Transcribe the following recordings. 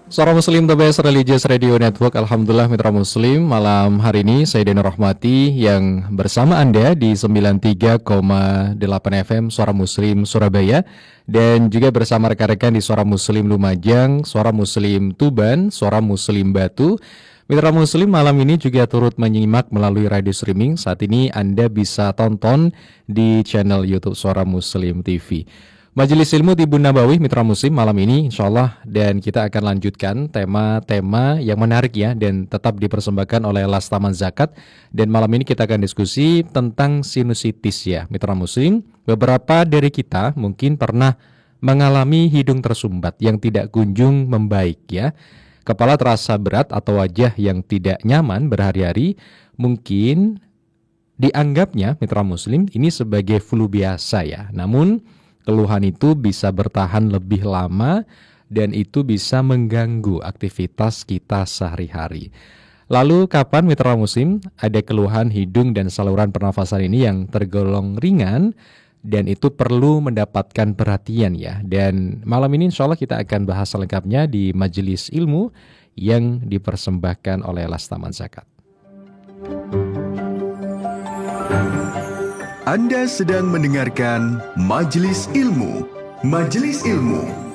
Suara Muslim The Best Religious Radio Network. Alhamdulillah mitra Muslim, malam hari ini saya Deno Rahmati yang bersama Anda di 93,8 FM Suara Muslim Surabaya, dan juga bersama rekan-rekan di Suara Muslim Lumajang, Suara Muslim Tuban, Suara Muslim Batu. Mitra Muslim, malam ini juga turut menyimak melalui radio streaming. Saat ini Anda bisa tonton di channel YouTube Suara Muslim TV. Majelis Ilmu Tibun Nabawi Mitra Muslim malam ini insya Allah, dan kita akan lanjutkan tema-tema yang menarik ya, dan tetap dipersembahkan oleh Lastaman Zakat. Dan malam ini kita akan diskusi tentang sinusitis ya Mitra Muslim. Beberapa dari kita mungkin pernah mengalami hidung tersumbat yang tidak kunjung membaik ya. Kepala terasa berat atau wajah yang tidak nyaman berhari-hari. Mungkin dianggapnya Mitra Muslim ini sebagai flu biasa ya. Namun keluhan itu bisa bertahan lebih lama dan itu bisa mengganggu aktivitas kita sehari-hari. Lalu kapan Mitra Muslim ada keluhan hidung dan saluran pernafasan ini yang tergolong ringan dan itu perlu mendapatkan perhatian ya. Dan malam ini insya Allah kita akan bahas selengkapnya di Majelis Ilmu yang dipersembahkan oleh Lastaman Zakat. Anda sedang mendengarkan Majelis Ilmu. Majelis Ilmu.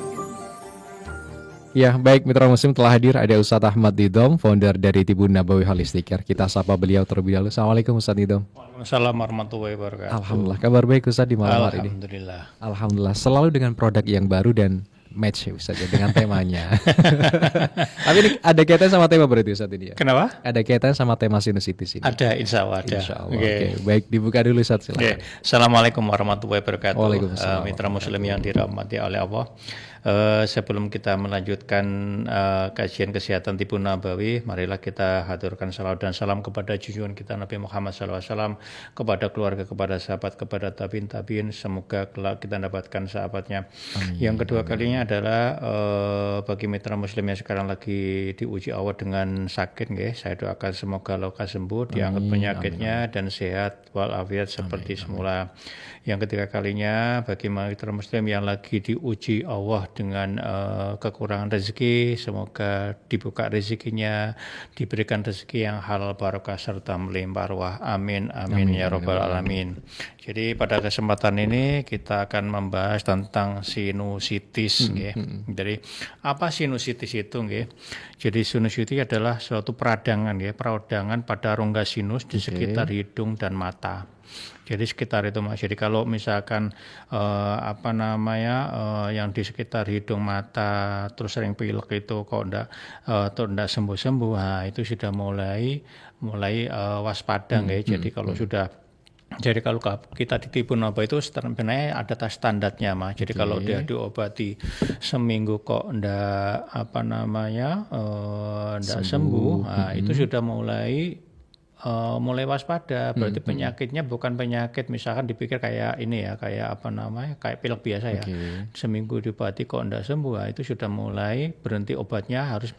Ya, baik Mitra Muslim, telah hadir ada Ustadz Ahmad Didom, founder dari Tibun Nabawi Holistic Care. Kita sapa beliau terlebih dahulu. Assalamualaikum Ustadz Didom. Waalaikumsalam warahmatullahi wabarakatuh. Alhamdulillah, kabar baik Ustadz di malam hari ini. Alhamdulillah. Alhamdulillah, selalu dengan produk yang baru dan match ya Ustadz ya, dengan temanya. Tapi ini ada kaitan sama tema berarti Ustadz ini ya? Kenapa? Ada kaitan sama tema sinusitis ini? Ada, insya Allah ada. Insya Allah. Oke, baik, dibuka dulu Ustadz, silakan. Assalamualaikum warahmatullahi wabarakatuh. Waalaikumsalam. Mitra Muslim yang dirahmati oleh Allah. Sebelum kita melanjutkan kajian kesehatan Tibun Nabawi, marilah kita haturkan salawat dan salam kepada junjungan kita Nabi Muhammad SAW, kepada keluarga, kepada sahabat, kepada tabiin. Semoga kelak kita dapatkan sahabatnya. Amin. Yang kedua kalinya adalah bagi mitra Muslim yang sekarang lagi diuji Allah dengan sakit, saya doakan semoga lekas sembuh, diangkat penyakitnya dan sehat walafiat seperti semula. Yang ketiga kalinya bagi mitra Muslim yang lagi diuji Allah dengan kekurangan rezeki, semoga dibuka rezekinya, diberikan rezeki yang halal barokah serta melimpah ruah. Amin, amin, ya rabbal alamin. Jadi pada kesempatan ini kita akan membahas tentang sinusitis. Jadi apa sinusitis itu? Jadi sinusitis adalah suatu peradangan pada rongga sinus di sekitar hidung dan mata. Jadi sekitar itu Mas. Jadi kalau misalkan yang di sekitar hidung, mata terus sering pilek itu kok enggak sembuh-sembuh, nah itu sudah mulai waspada Jadi kalau kita di Tibun Nabawi itu sebenarnya ada standarnya Mas. Jadi kalau dia diobati seminggu kok enggak sembuh, nah itu sudah mulai waspada. Berarti penyakitnya bukan penyakit misalkan dipikir kayak kayak pilek biasa ya. Seminggu diobati kok enggak sembuh, nah, itu sudah mulai berhenti obatnya, harus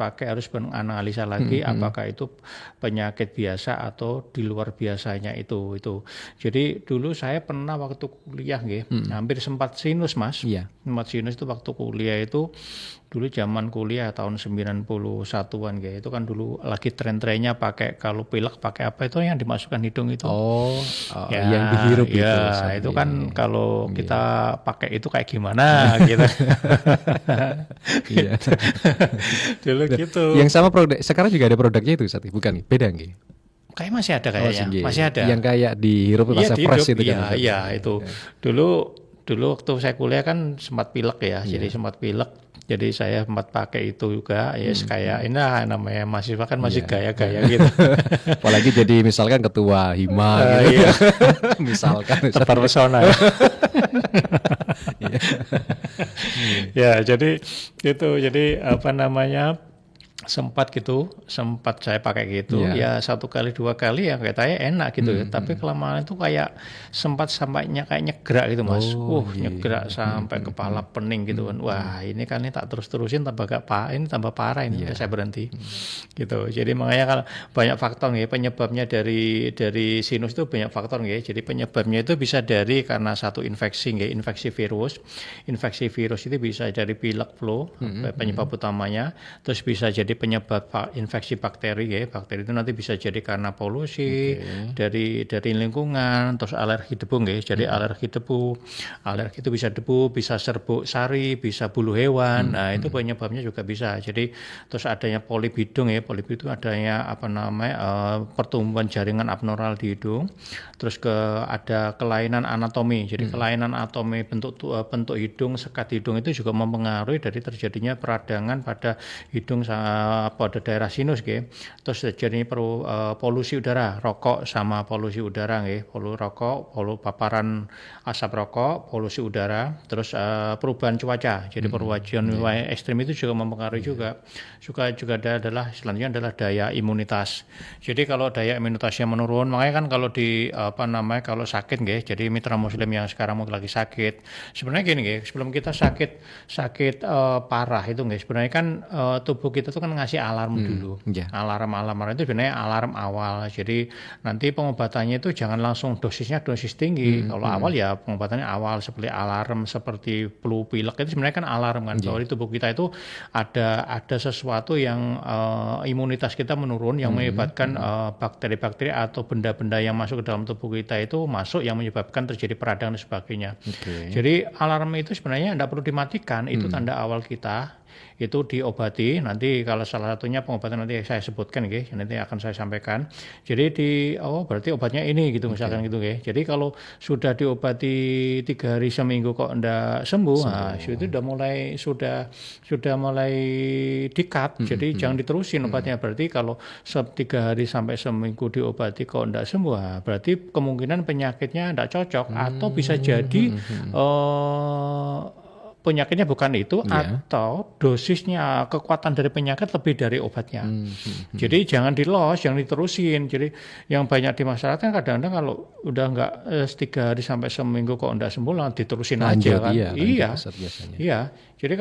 menganalisa lagi apakah itu penyakit biasa atau di luar biasanya itu. Jadi dulu saya pernah waktu kuliah hampir sempat sinus Mas. Sempat sinus itu waktu kuliah itu. Dulu zaman kuliah tahun 91-an itu kan dulu lagi tren-trennya pakai, kalau pilek pakai apa itu yang dimasukkan hidung itu. Yang dihirup itu. Itu kan kalau kita pakai itu kayak gimana gitu. Dulu gitu. Yang sama produk, sekarang juga ada produknya itu Ustadz, bukan? Beda nggih? Kayak masih ada kayaknya. Masih ada. Yang kayak dihirup rasa fresh itu kan. Iya, itu. Dulu waktu saya kuliah kan sempat pilek ya. Jadi sempat pilek. Jadi saya sempat pakai itu juga, kayak ini namanya mahasiswa kan masih gaya-gaya gitu. Apalagi jadi misalkan ketua hima gitu. Misalkan terpesona. Ya, jadi itu sempat saya pakai gitu, Iya. ya 1 kali 2 kali ya katanya enak gitu ya, tapi kelamaan itu kayak sempat sampainya kayak nyegrak gitu mas, Oh, iya, iya. nyegrak sampai kepala pening gitu kan, wah ini kan ini tak terus-terusin tambah gak ini tambah parah ini, udah saya berhenti gitu. Jadi makanya kalau banyak faktor ya penyebabnya dari sinus itu banyak faktor ya, jadi penyebabnya itu bisa dari karena satu infeksi ya, infeksi virus itu bisa dari pilek flu penyebab utamanya, terus bisa jadi penyebab infeksi bakteri ya, bakteri itu nanti bisa jadi karena polusi dari lingkungan, terus alergi debu ya, jadi alergi itu bisa debu, bisa serbuk sari, bisa bulu hewan, nah itu penyebabnya juga bisa. Jadi terus adanya polip hidung ya, polip itu adanya pertumbuhan jaringan abnormal di hidung, terus ada kelainan anatomi, jadi kelainan anatomi bentuk hidung, sekat hidung itu juga mempengaruhi dari terjadinya peradangan pada hidung pada daerah sinus gitu. Terus terjadinya polusi udara, rokok sama polusi udara gitu. Paparan asap rokok, polusi udara, terus perubahan cuaca. Jadi perubahan cuaca ekstrim itu juga mempengaruhi juga adalah selanjutnya adalah daya imunitas. Jadi kalau daya imunitasnya menurun, makanya kan kalau kalau sakit gitu, jadi mitra muslim yang sekarang lagi sakit, sebenarnya gini gitu, sebelum kita sakit parah itu gitu, sebenarnya kan tubuh kita tuh kan ngasih alarm dulu. Alarm itu sebenarnya alarm awal. Jadi nanti pengobatannya itu jangan langsung dosis tinggi. Kalau awal ya pengobatannya awal seperti alarm, seperti flu pilek itu sebenarnya kan alarm kan. Bahwa di tubuh kita itu ada sesuatu yang imunitas kita menurun yang menyebabkan bakteri-bakteri atau benda-benda yang masuk ke dalam tubuh kita itu masuk yang menyebabkan terjadi peradangan dan sebagainya. Jadi alarm itu sebenarnya tidak perlu dimatikan, itu tanda awal kita itu diobati. Nanti kalau salah satunya pengobatan nanti saya sebutkan nanti akan saya sampaikan. Jadi berarti obatnya ini gitu misalkan gitu ya. Jadi kalau sudah diobati 3 hari seminggu kok enggak sembuh, nah itu sudah mulai di-cut. Jadi jangan diterusin obatnya. Berarti kalau 3 hari sampai seminggu diobati kok enggak sembuh, nah, berarti kemungkinan penyakitnya enggak cocok atau bisa jadi penyakitnya bukan itu atau dosisnya kekuatan dari penyakit lebih dari obatnya. Jadi jangan jangan diterusin. Jadi yang banyak di masyarakat kan kadang-kadang kalau udah enggak 3 hari sampai seminggu kok enggak sembuh lah diterusin aja kan. Iya. Jadi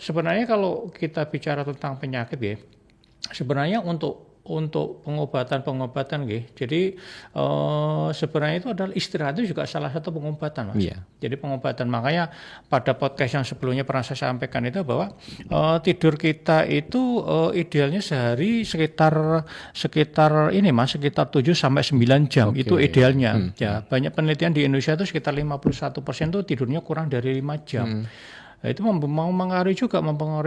sebenarnya kalau kita bicara tentang penyakit ya, sebenarnya untuk pengobatan gitu. Jadi sebenarnya itu adalah istirahat itu juga salah satu pengobatan mas. Jadi pengobatan, makanya pada podcast yang sebelumnya pernah saya sampaikan itu bahwa tidur kita itu idealnya sehari sekitar 7 sampai 9 jam itu idealnya. Ya, banyak penelitian di Indonesia itu sekitar 51% itu tidurnya kurang dari 5 jam. Nah, itu mempengaruhi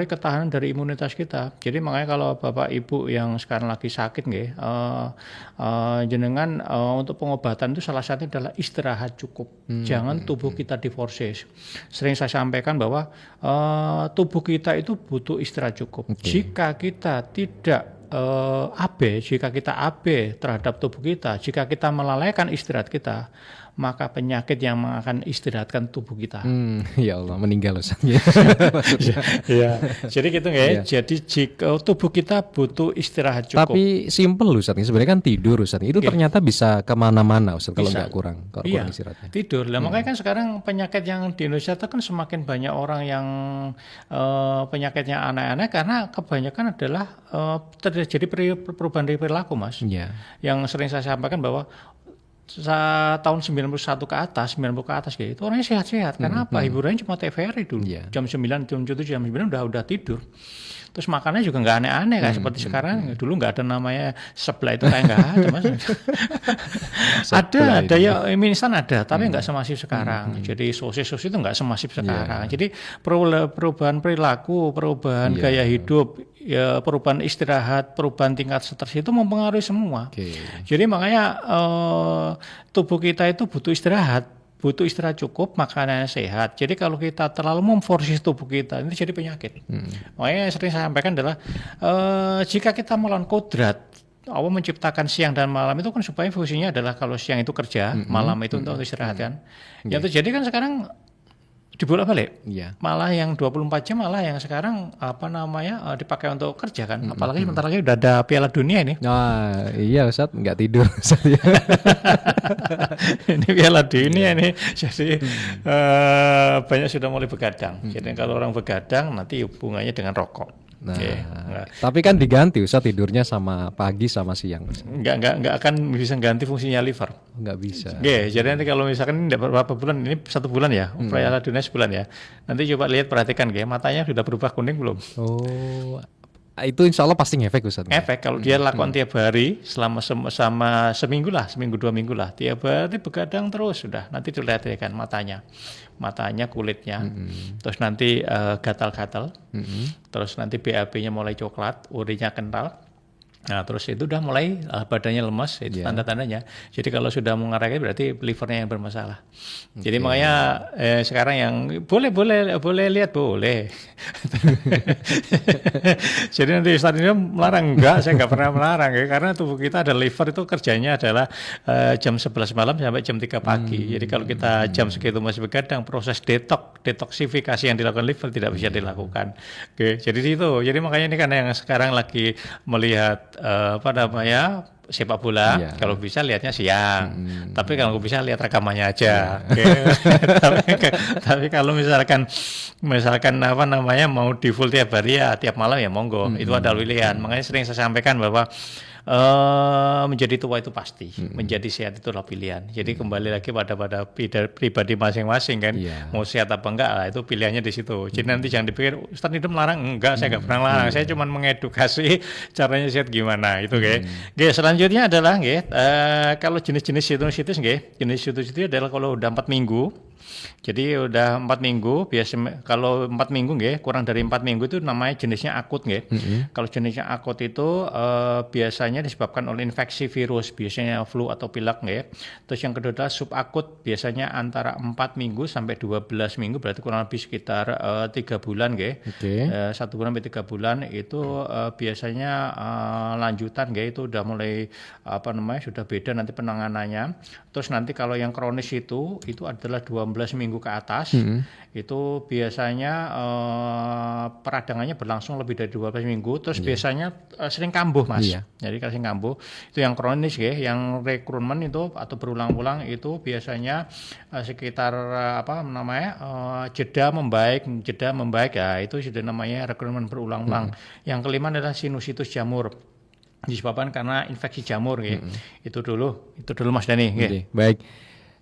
ketahanan dari imunitas kita. Jadi makanya kalau Bapak Ibu yang sekarang lagi sakit jenengan untuk pengobatan itu salah satunya adalah istirahat cukup. Jangan tubuh kita diforces. Sering saya sampaikan bahwa tubuh kita itu butuh istirahat cukup. Jika kita tidak jika kita terhadap tubuh kita, jika kita melalaikan istirahat kita, maka penyakit yang akan istirahatkan tubuh kita. Ya Allah, meninggal Ustaz. Ya. Jadi gitu ya. Jadi jika tubuh kita butuh istirahat cukup. Tapi simple Ustaz, sebenarnya kan tidur Ustaz. Itu ternyata bisa kemana-mana Ustaz kalau nggak kurang istirahatnya. Tidur. Makanya kan sekarang penyakit yang di Indonesia itu kan semakin banyak orang yang penyakitnya aneh-aneh karena kebanyakan adalah terjadi perubahan dari perilaku mas. Yang sering saya sampaikan bahwa tahun 90 ke atas gitu, itu orangnya sehat-sehat. Karena apa? Hiburannya cuma TVRI dulu. Jam 9, jam 7, jam 9 udah tidur. Terus makannya juga nggak aneh-aneh kayak seperti sekarang. Dulu nggak ada namanya sebelah itu kayak nggak ada mas. ada ya mie instan ada, tapi nggak semasif sekarang. Jadi sosis itu nggak semasif sekarang. Jadi perubahan perilaku, perubahan gaya hidup, ya perubahan istirahat, perubahan tingkat stres itu mempengaruhi semua. Jadi makanya tubuh kita itu butuh istirahat cukup, makanannya sehat. Jadi kalau kita terlalu memforsis tubuh kita, ini jadi penyakit. Makanya yang sering saya sampaikan adalah jika kita melawan kodrat, Allah menciptakan siang dan malam itu kan supaya fungsinya adalah kalau siang itu kerja, malam itu untuk istirahat kan. Yang terjadi kan sekarang dibolak-balik. Iya. Malah yang 24 jam malah yang sekarang dipakai untuk kerja kan. Apalagi sebentar lagi udah ada Piala Dunia ini. Nah, iya Ustaz, nggak tidur Ustaz ya. Ini Piala Dunia nih. Jadi banyak sudah mulai begadang. Jadi kalau orang begadang nanti hubungannya dengan rokok. Nah, Oke. tapi kan diganti Ustaz tidurnya sama pagi sama siang. Nggak akan bisa ganti fungsinya liver. Nggak bisa. Oke, jadi nanti kalau misalkan ini berapa bulan, ini 1 bulan ya, Piala Dunia sebulan ya. Nanti coba lihat, perhatikan matanya sudah berubah kuning belum? Oh, itu insya Allah pasti ngefek Ustaz. Efek kalau dia lakukan tiap hari selama seminggu lah, seminggu 2 minggu lah, tiap hari begadang terus sudah. Nanti dilihat ya kan matanya, kulitnya, terus nanti gatal-gatal, terus nanti BAB-nya mulai coklat, urinnya kental. Nah, terus itu udah mulai badannya lemas, itu tanda-tandanya. Jadi kalau sudah mengarah berarti livernya yang bermasalah. Jadi makanya sekarang yang boleh lihat boleh. Jadi nanti Ustaz ini melarang, enggak, saya enggak pernah melarang ya, karena tubuh kita ada liver itu kerjanya adalah jam 11 malam sampai jam 3 pagi. Jadi kalau kita jam segitu masih begadang, proses detoksifikasi yang dilakukan liver tidak bisa dilakukan. Oke, jadi itu. Jadi makanya ini kan yang sekarang lagi melihat sepak bola, kalau bisa lihatnya siang. Tapi kalau bisa lihat rekamannya aja. Tapi kalau misalkan mau di full tiap hari ya tiap malam ya monggo. Itu ada pilihan. Makanya sering saya sampaikan bahwa menjadi tua itu pasti, menjadi sehat itu adalah pilihan. Jadi kembali lagi pada pribadi masing-masing kan, mau sehat apa enggak lah, itu pilihannya di situ. Jadi nanti jangan dipikir Ustaz itu melarang, enggak, saya enggak pernah melarang, saya cuma mengedukasi caranya sehat gimana itu selanjutnya adalah kalau jenis-jenis situs jenis situs itu adalah kalau udah 4 minggu. Jadi udah 4 minggu, biasa kalau 4 minggu kurang dari 4 minggu itu namanya jenisnya akut Kalau jenisnya akut itu biasanya disebabkan oleh infeksi virus, biasanya flu atau pilek Terus yang kedua adalah subakut, biasanya antara 4 minggu sampai 12 minggu, berarti kurang lebih sekitar 3 bulan 1 bulan sampai 3 bulan itu biasanya lanjutan itu udah mulai sudah beda nanti penanganannya. Terus nanti kalau yang kronis itu adalah 12 minggu ke atas, itu biasanya peradangannya berlangsung lebih dari 12 minggu, terus biasanya sering kambuh Mas. Jadi kalau sering kambuh itu yang kronis yang rekrutmen itu atau berulang-ulang itu biasanya sekitar jeda membaik ya, itu sudah namanya rekrutmen berulang-ulang. Yang kelima adalah sinusitis jamur, disebabkan karena infeksi jamur Itu dulu Mas Dani. Baik.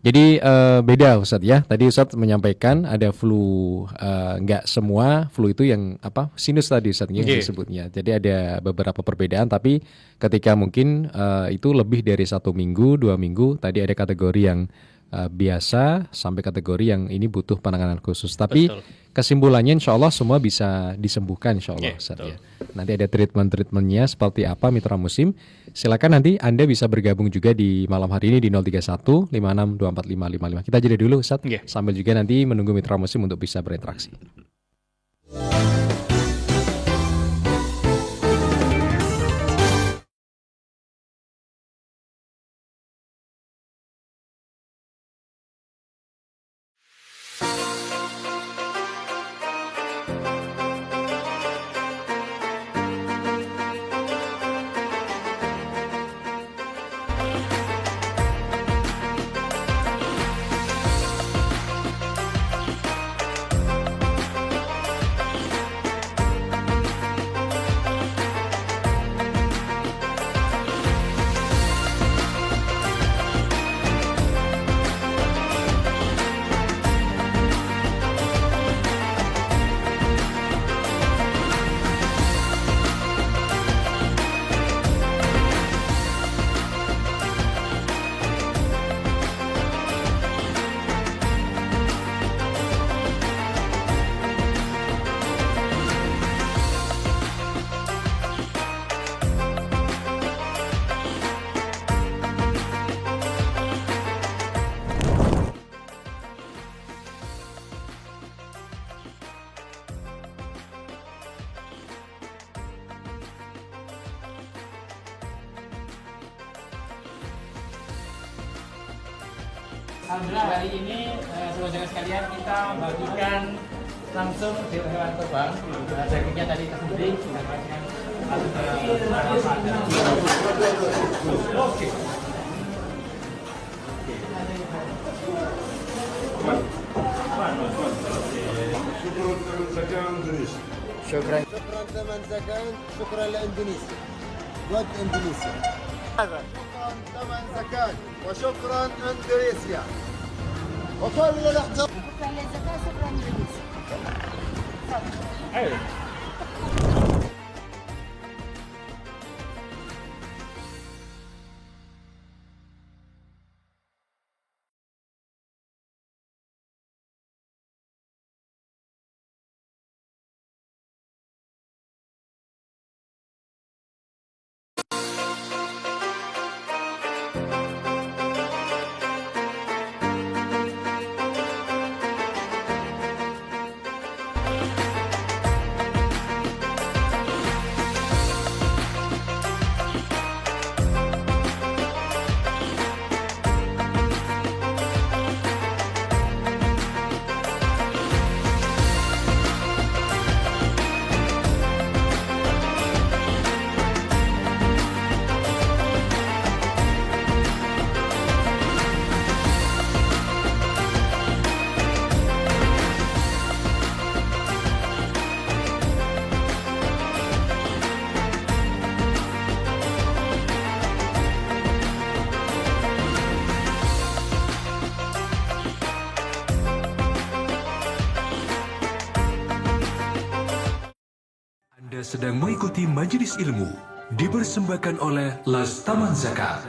Jadi beda Ustadz ya. Tadi Ustadz menyampaikan ada flu, nggak semua flu itu yang sinus tadi Ustadz yang disebutnya. Jadi ada beberapa perbedaan, tapi ketika mungkin itu lebih dari 1 minggu, 2 minggu, tadi ada kategori yang biasa sampai kategori yang ini butuh penanganan khusus. Tapi kesimpulannya insya Allah semua bisa disembuhkan insya Allah Ustadz ya. Nanti ada treatmentnya seperti apa Mitra Muslim. Silakan nanti Anda bisa bergabung juga di malam hari ini di 031 56245555. Kita jeda dulu Ustadz, sambil juga nanti menunggu Mitra Muslim untuk bisa berinteraksi. Alhamdulillah hari ini saudara sekalian kita bagikan langsung hewan kurban. Dagingnya tadi tersembelih kita bagikan Oke. شكرا ثمن زكاة شكرا لاندونيسيا جود اندونيسيا هذا شكرا ثمن زكاة وشكرا اندونيسيا وكل الاحترام شكرا للزكاة شكرا اندونيسيا Anda sedang mengikuti Majelis Ilmu dipersembahkan oleh Las Taman Zakat.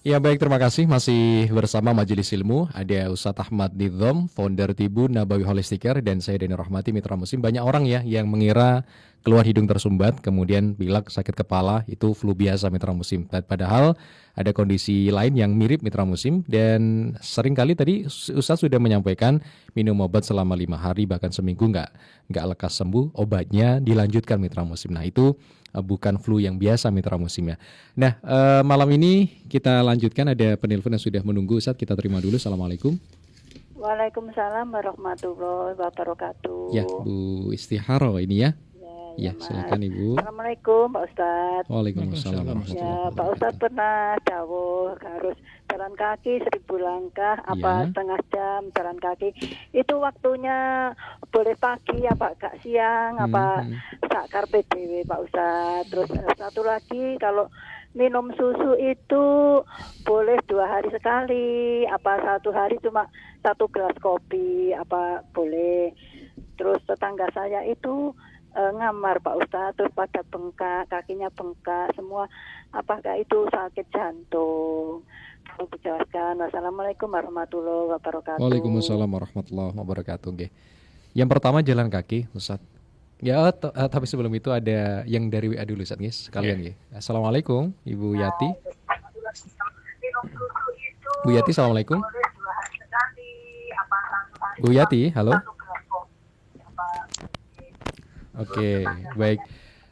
Ya baik, terima kasih masih bersama Majelis Ilmu. Ada Ustadz Ahmad Nidham, founder Tibu Nabawi Holistic Care, dan saya Deni Rahmati, Mitra Muslim. Banyak orang ya yang mengira keluar hidung tersumbat, kemudian pilek, sakit kepala, itu flu biasa Mitra Muslim. Padahal ada kondisi lain yang mirip Mitra Muslim, dan seringkali tadi Ustadz sudah menyampaikan minum obat selama 5 hari bahkan seminggu nggak lekas sembuh, obatnya dilanjutkan Mitra Muslim. Nah itu bukan flu yang biasa Mitra Muslim ya. Nah malam ini kita lanjutkan, ada penelpon yang sudah menunggu Ustadz, kita terima dulu. Assalamualaikum. Waalaikumsalam warahmatullahi wabarakatuh. Ya Bu Istiharo ini ya. Ya, silakan Ibu. Assalamualaikum Pak Ustadz. Waalaikumsalam warahmatullahi Ya, Pak Ustadz pernah jauh harus jalan kaki 1000 langkah Ya. apa setengah jam jalan kaki. Itu waktunya boleh pagi apa agak siang apa sakar PDW Pak Ustadz. Terus satu lagi kalau minum susu itu boleh 2 hari sekali apa 1 hari cuma 1 gelas kopi apa boleh. Terus tetangga saya itu ngamar Pak Ustadz, terus pada bengkak, kakinya bengkak semua, apakah itu sakit jantung? Tolong dijelaskan. Wassalamualaikum warahmatullahi wabarakatuh. Waalaikumsalam warahmatullahi wabarakatuh. Oke. Yang pertama jalan kaki Ustadz. Ya, tapi sebelum itu ada yang dari WA dulu Ustadz, guys. Sekalian ya. Assalamualaikum Ibu Yati. Bu Yati, assalamualaikum. Bu Yati, halo. Oke, baik.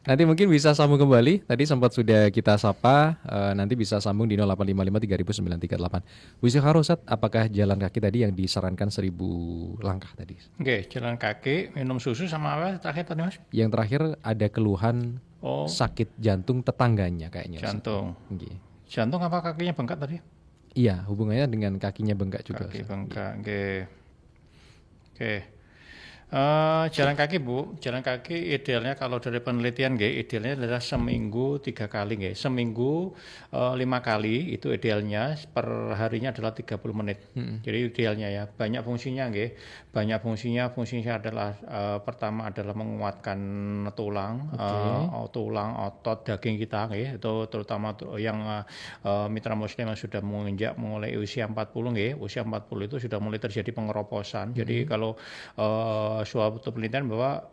Nanti mungkin bisa sambung kembali. Tadi sempat sudah kita sapa, nanti bisa sambung di 0855 300938. Bu Istiharo, Ustadz, apakah jalan kaki tadi yang disarankan 1000 langkah tadi? Oke, jalan kaki, minum susu sama apa terakhir tadi Mas? Yang terakhir ada keluhan sakit jantung tetangganya kayaknya. Ustadz. Jantung. Oke. Jantung apa kakinya bengkak tadi? Iya, hubungannya dengan kakinya bengkak juga. Kaki Ustadz. bengkak. Oke. Jalan kaki Bu, jalan kaki idealnya kalau dari penelitian idealnya adalah seminggu 3 kali seminggu 5 kali itu idealnya, per harinya adalah 30 menit. Jadi idealnya ya, banyak fungsinya banyak fungsinya adalah pertama adalah menguatkan tulang, tulang, otot, daging kita itu terutama yang mitra muslim yang sudah menginjak mulai usia 40 usia 40 itu sudah mulai terjadi pengeroposan. Jadi kalau suatu penelitian bahwa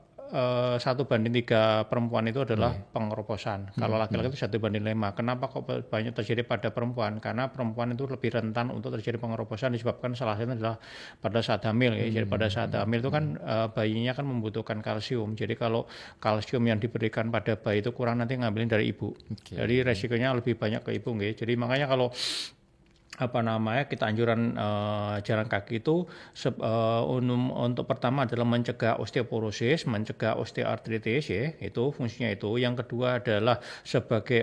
1:3 perempuan itu adalah pengeroposan. Kalau laki-laki itu 1:5. Kenapa kok banyak terjadi pada perempuan? Karena perempuan itu lebih rentan untuk terjadi pengeroposan disebabkan salah satunya adalah pada saat hamil. Jadi pada saat hamil itu kan bayinya kan membutuhkan kalsium. Jadi kalau kalsium yang diberikan pada bayi itu kurang nanti ngambilin dari ibu. Jadi resikonya lebih banyak ke ibu. Jadi makanya kalau kita anjuran jalan kaki itu untuk pertama adalah mencegah osteoporosis, mencegah osteoartritis ya, itu fungsinya itu. Yang kedua adalah sebagai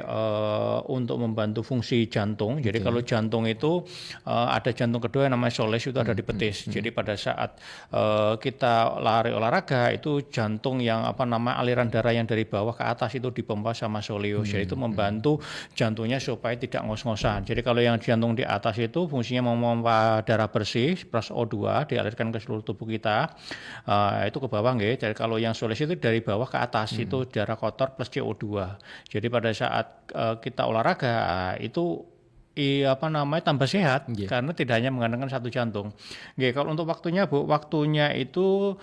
untuk membantu fungsi jantung. Jadi kalau jantung itu ada jantung kedua yang namanya soles, itu ada di betis. Jadi pada saat kita lari olahraga itu jantung yang aliran darah yang dari bawah ke atas itu dipompa sama soleus. Jadi itu membantu jantungnya supaya tidak ngos-ngosan. Jadi kalau yang jantung di atas itu fungsinya memompa darah bersih plus O2 dialirkan ke seluruh tubuh kita, itu ke bawah nggih. Jadi kalau yang soles itu dari bawah ke atas itu darah kotor plus CO2. Jadi pada saat kita olahraga itu tambah sehat karena tidak hanya mengandalkan satu jantung. Nggih, kalau untuk waktunya Bu, waktunya itu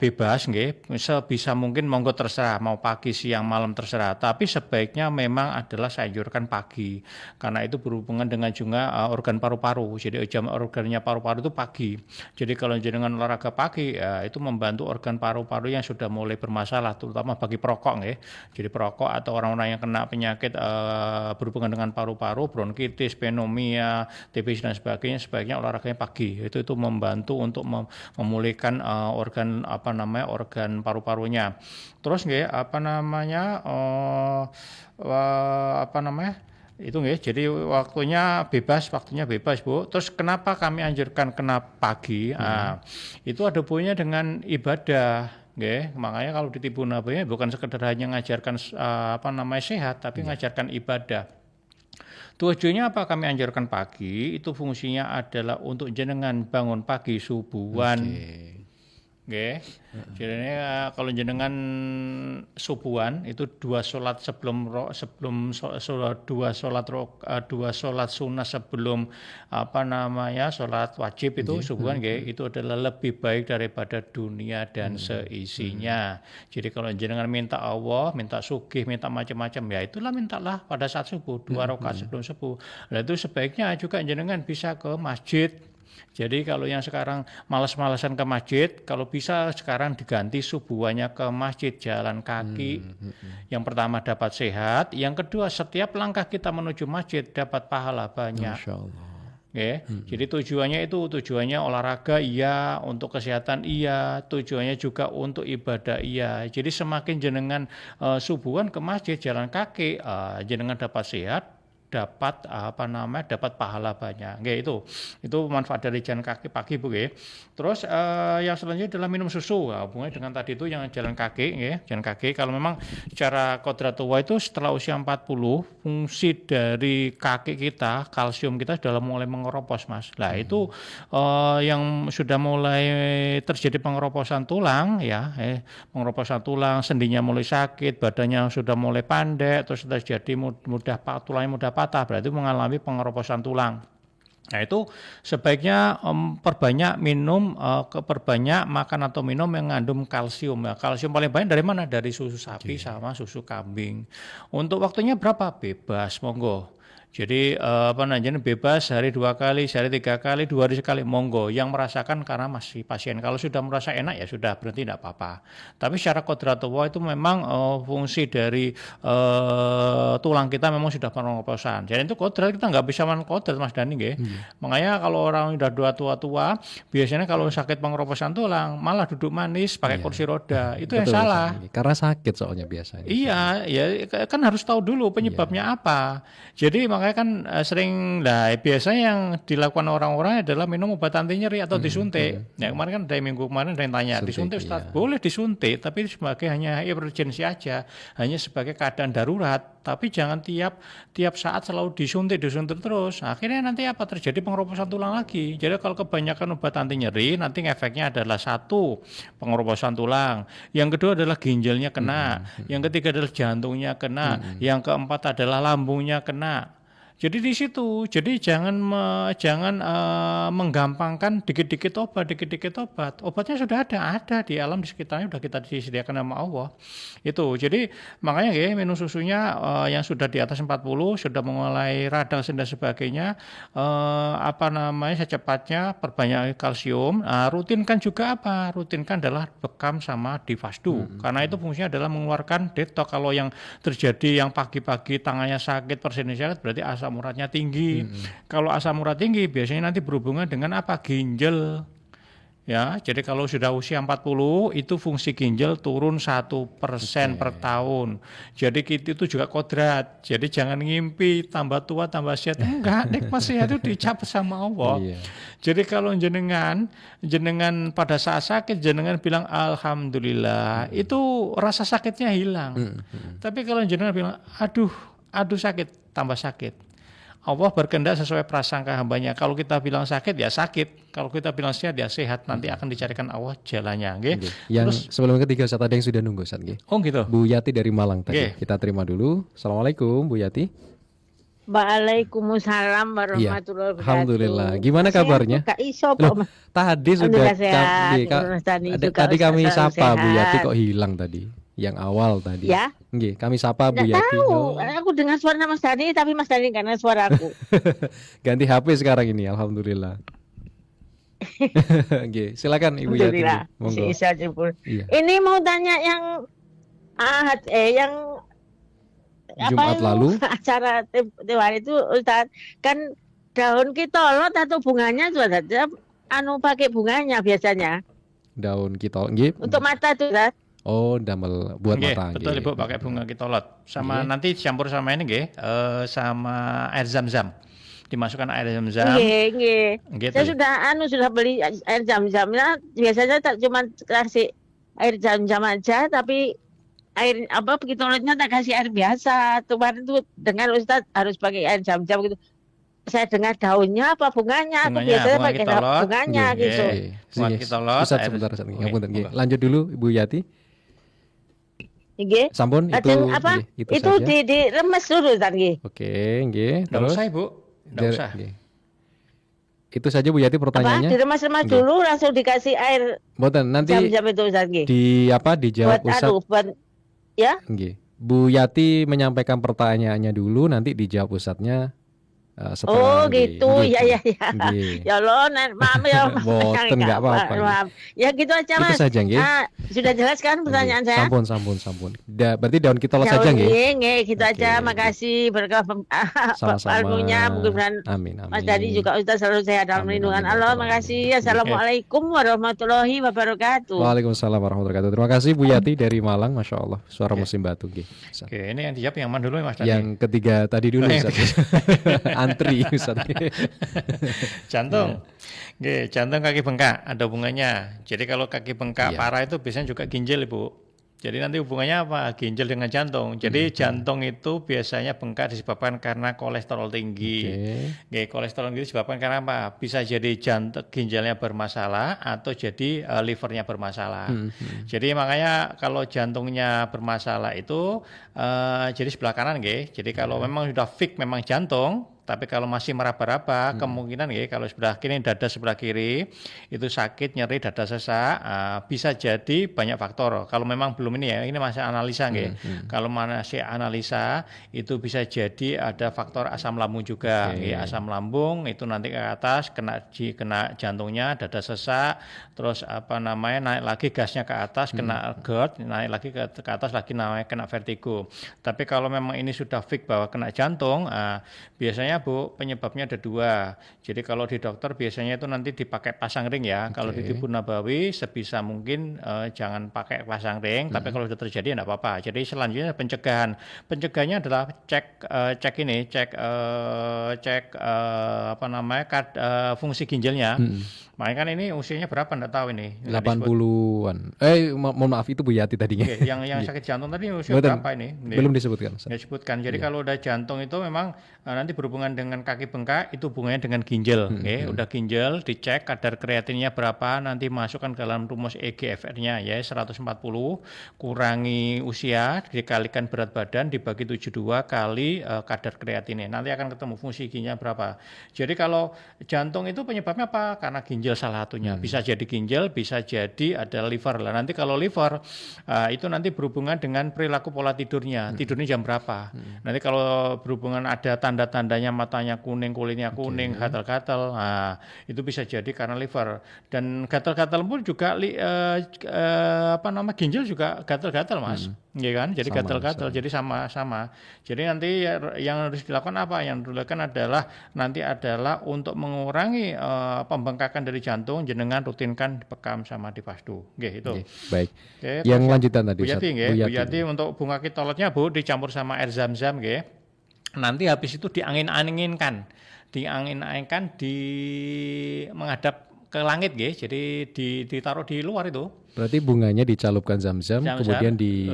bebas nggih, sebisa mungkin monggo terserah mau pagi, siang, malam terserah. Tapi sebaiknya memang adalah saya anjurkan pagi karena itu berhubungan dengan juga organ paru-paru. Jadi jam organnya paru-paru itu pagi. Jadi kalau jenengan olahraga pagi itu membantu organ paru-paru yang sudah mulai bermasalah, terutama bagi perokok nggih. Jadi perokok atau orang-orang yang kena penyakit berhubungan dengan paru-paru, bronkitis, pneumonia, TBC dan sebagainya, sebaiknya olahraganya pagi. Itu membantu untuk memulihkan organ organ paru-parunya. Terus nggih itu nggih, jadi waktunya bebas Bu. Terus kenapa kami anjurkan kena pagi? Itu ada hubungannya dengan ibadah. Nggih, makanya kalau di Tribun Nabawi bukan sekedar hanya ngajarkan sehat, tapi ngajarkan ibadah. Tujuannya apa kami anjurkan pagi? Itu fungsinya adalah untuk jenengan bangun pagi subuhan. Nggih. Jadi kalau jenengan subuhan itu dua sholat sunnah sebelum sholat wajib itu subuhan nggih, itu adalah lebih baik daripada dunia dan seisinya. Jadi kalau jenengan minta Allah, minta sugih, minta macam-macam, ya itulah mintalah pada saat subuh 2 rakaat sebelum subuh. Nah itu sebaiknya juga jenengan bisa ke masjid. Jadi kalau yang sekarang malas-malasan ke masjid, kalau bisa sekarang diganti subuhannya ke masjid, jalan kaki. Yang pertama dapat sehat, yang kedua setiap langkah kita menuju masjid dapat pahala banyak. Masya Allah. Jadi tujuannya olahraga iya, untuk kesehatan iya, tujuannya juga untuk ibadah iya. Jadi semakin jenengan subuhan ke masjid, jalan kaki, jenengan dapat sehat, dapat pahala banyak. Itu manfaat dari jalan kaki pagi Bu nggih. Terus yang selanjutnya adalah minum susu. Hubungannya dengan tadi itu yang jalan kaki nggih. Jalan kaki kalau memang secara kodratullah itu setelah usia 40 fungsi dari kaki kita, kalsium kita sudah mulai mengeropos Mas. Nah, itu yang sudah mulai terjadi pengeroposan tulang ya, pengeroposan tulang, sendinya mulai sakit, badannya sudah mulai pendek, terus terjadi tulangnya mudah patah, berarti mengalami pengeroposan tulang. Nah itu sebaiknya perbanyak makan atau minum yang mengandung kalsium. Nah, kalsium paling banyak dari mana? Dari susu sapi sama susu kambing. Untuk waktunya berapa? Bebas, monggo. Jadi bebas sehari 2 kali, sehari 3 kali, 2 hari sekali, monggo. Yang merasakan karena masih pasien. Kalau sudah merasa enak ya sudah, berarti tidak apa-apa. Tapi secara kodratullah itu memang fungsi dari tulang kita memang sudah pengeroposan. Jadi itu kodrat kita nggak bisa kodrat Mas Dani nggih. Makanya kalau orang udah tua-tua, biasanya kalau sakit pengeroposan tulang malah duduk manis pakai kursi roda. Itu yang salah. Karena sakit soalnya biasanya. Iya, ya kan harus tahu dulu penyebabnya apa. Jadi makanya kan biasanya yang dilakukan orang-orang adalah minum obat anti nyeri atau disuntik. Ya kemarin kan dari minggu kemarin ada yang tanya, disuntik Ustaz, boleh disuntik, tapi sebagai hanya emergency aja, hanya sebagai keadaan darurat. Tapi jangan tiap saat selalu disuntik terus. Akhirnya nanti apa? Terjadi pengeroposan tulang lagi. Jadi kalau kebanyakan obat anti nyeri, nanti efeknya adalah 1, pengeroposan tulang. Yang kedua adalah ginjalnya kena. Yang ketiga adalah jantungnya kena. Yang keempat adalah lambungnya kena. Jadi di situ, jadi jangan menggampangkan dikit-dikit obat. Obatnya sudah ada di alam di sekitarnya, sudah kita disediakan sama Allah. Itu, jadi makanya minum susunya yang sudah di atas 40, sudah mulai radang dan sebagainya, secepatnya perbanyak kalsium. Rutinkan juga apa? Rutinkan adalah bekam sama Divasdu. Karena itu fungsinya adalah mengeluarkan detox. Kalau yang terjadi yang pagi-pagi tangannya sakit, persennya sakit, berarti asam asam uratnya tinggi. Kalau asam urat tinggi biasanya nanti berhubungan dengan apa? Ginjal. Ya, jadi kalau sudah usia 40 itu fungsi ginjal turun 1% per tahun. Jadi itu juga kodrat. Jadi jangan ngimpi tambah tua tambah sehat. Enggak, nikmat sehat itu dicap sama Allah. Iya. Jadi kalau jenengan pada saat sakit jenengan bilang alhamdulillah, itu rasa sakitnya hilang. Tapi kalau jenengan bilang aduh sakit, tambah sakit. Allah berkehendak sesuai prasangka hambanya. Kalau kita bilang sakit ya sakit. Kalau kita bilang sehat ya sehat. Nanti akan dicarikan Allah jalannya. Okay? Yang sebelum ketiga Ustaz, ada yang sudah nunggu Ustaz. Oh gitu. Bu Yati dari Malang tadi. Nggih. Kita terima dulu. Assalamualaikum Bu Yati. Waalaikumsalam warahmatullahi wabarakatuh. Alhamdulillah. Gimana kabarnya? Gak iso Loh, Pak. tadi sudah Alhamdulillah sehat. nggih, tadi kami Selalu sapa Bu Yati sehat. kok hilang tadi. Yang awal tadi. Ya? Nggih, kami sapa Bu Nggak Yati. tahu, Oh. aku dengar suara Mas Dani tapi Mas Dani karena suara aku. Ganti HP sekarang ini, alhamdulillah. Nggih, silakan Ibu Yati. Alhamdulillah. Monggo. Si Isa jemput. Iya. Ini mau tanya yang yang Jumat lalu. acara Tewari itu Ustaz, kan daun kitolot atau bunganya tuh ada pakai bunganya biasanya Daun kitol, nggih. untuk mata tuh Ustaz. Oh, damel buat Nggih, mata. betul nggih. Ibu pakai bunga kitolot. Sama nanti campur sama ini nggih, sama air zam-zam. Dimasukkan air zam-zam. Nggih. Nggih, Saya tadi. sudah beli air zam-zamnya. Biasanya tak cuma kasih air zam-zam aja, tapi air kitolotnya tak kasih air biasa. Kemarin tuh dengar Ustaz harus pakai air zam-zam gitu. Saya dengar daunnya apa bunganya? Aku Bunganya, biasanya bunga pakai kitolot. bunganya Nggih, gitu. nggih. Buat Nggih. kitolot, Ustaz air- sebentar Ustaz. Oke, Ngapunten, nggih. monggo. Lanjut dulu Bu Yati. Nggih. Sampun itu Lajeng apa? nggih, Itu saja. diremes dulu Ustaz nggih. Oke, nggih. Nggak Terus usah Ibu, nggak usah. Nggih. Itu saja Bu Yati Apa? pertanyaannya. Diremes-remes Nggih. dulu langsung dikasih air Mboten, nanti zam-zam itu Ustaz nggih. dijawab Buat Ustaz. buat ya. Nggih. Bu Yati menyampaikan pertanyaannya dulu, nanti dijawab Ustadznya setelah. Oh nggih. gitu, Nggih. ya. Nggih. Ya Allah, maaf ya. Boten, nggak apa-apa. Maaf. Ya gitu aja Itu Mas. saja, nggih. Sudah jelas kan pertanyaan saya? Sampun. Berarti daun kitolot saja nggih. Nggih, gitu Oke. aja. Makasih berkah Sama-sama. ilmunya. Mudah-mudahan Amin. Mas Dadi juga Ustaz selalu sehat dalam Amin, lindungan amin, Allah. amin. Makasih. Assalamualaikum warahmatullahi wabarakatuh. Waalaikumsalam warahmatullahi wabarakatuh. Terima kasih Bu Yati dari Malang, Masya Allah. Suara musim batu nggih. Ustaz. Oke, ini yang dijawab yang mana dulu Mas Dani? Yang ketiga tadi dulu Oh, yang Ustaz. Antri Ustaz. Jantung. Oke, jantung kaki bengkak ada hubungannya. Jadi kalau kaki bengkak Iya. parah itu biasanya juga ginjal Ibu. Jadi nanti hubungannya apa? Ginjal dengan jantung. Jadi jantung itu biasanya bengkak disebabkan karena kolesterol tinggi. Oke, kolesterol tinggi disebabkan karena apa? Bisa jadi jantung ginjalnya bermasalah atau jadi livernya bermasalah. Jadi makanya kalau jantungnya bermasalah itu jadi sebelah kanan nggih. Jadi kalau memang sudah fix memang jantung, tapi kalau masih meraba-raba, kemungkinan ya kalau sebelah kiri dada sebelah kiri itu sakit, nyeri, dada sesak, bisa jadi banyak faktor. Kalau memang belum ini ya, ini masih analisa nggih. Kalau masih analisa itu bisa jadi ada faktor asam lambung juga. Nggih, asam lambung itu nanti ke atas kena jantungnya, dada sesak, terus naik lagi gasnya ke atas, kena GERD, naik lagi ke atas lagi namanya kena vertigo. Tapi kalau memang ini sudah fix bahwa kena jantung, biasanya Bu penyebabnya ada dua. Jadi kalau di dokter biasanya itu nanti dipakai pasang ring ya. Kalau di Tibun Nabawi sebisa mungkin jangan pakai pasang ring. Tapi kalau sudah terjadi tidak apa-apa. Jadi selanjutnya pencegahan. Pencegahannya adalah cek fungsi ginjalnya. Makanya kan ini usianya berapa enggak tahu ini. 80-an. Mohon maaf itu Bu Yati tadinya. Oke, yang sakit jantung tadi usia Betul. berapa ini? Belum disebutkan. Ustaz. Ya disebutkan. Jadi kalau udah jantung itu memang nanti berhubungan dengan kaki bengkak itu hubungannya dengan ginjal. Oke, udah ginjal dicek kadar kreatinnya berapa, nanti masukkan ke dalam rumus EGFR-nya ya 140 kurangi usia dikalikan berat badan dibagi 72 kali kadar kreatinnya. Nanti akan ketemu fungsi ginjalnya berapa. Jadi kalau jantung itu penyebabnya apa? Karena ginjal ginjal salah satunya. Bisa jadi ginjal, bisa jadi ada liver. Lah nanti kalau liver itu nanti berhubungan dengan perilaku pola tidurnya. Tidurnya jam berapa? Nanti kalau berhubungan ada tanda-tandanya matanya kuning, kulitnya kuning, gatal-gatal, nah itu bisa jadi karena liver. Dan gatal-gatal pun juga ginjal juga gatal-gatal, Mas. Iya kan? Jadi Sama, gatal-gatal. Jadi sama-sama. Jadi nanti yang harus dilakukan apa? Yang dilakukan adalah nanti adalah untuk mengurangi pembengkakan dari jantung, jenengan rutinkan dipekam sama dipasdu. Nggih, itu. Oke, baik. Oke, Yang terus lanjutan tadi, Bu Ustaz. Yati, nggih. Bu Bu Yati. Yati untuk bunga kitolotnya Bu dicampur sama air zam-zam nggih. Nanti habis itu diangin-anginkan. Diangin-anginkan menghadap ke langit nggih. Jadi ditaruh di luar itu. Berarti bunganya dicalupkan zam-zam, kemudian di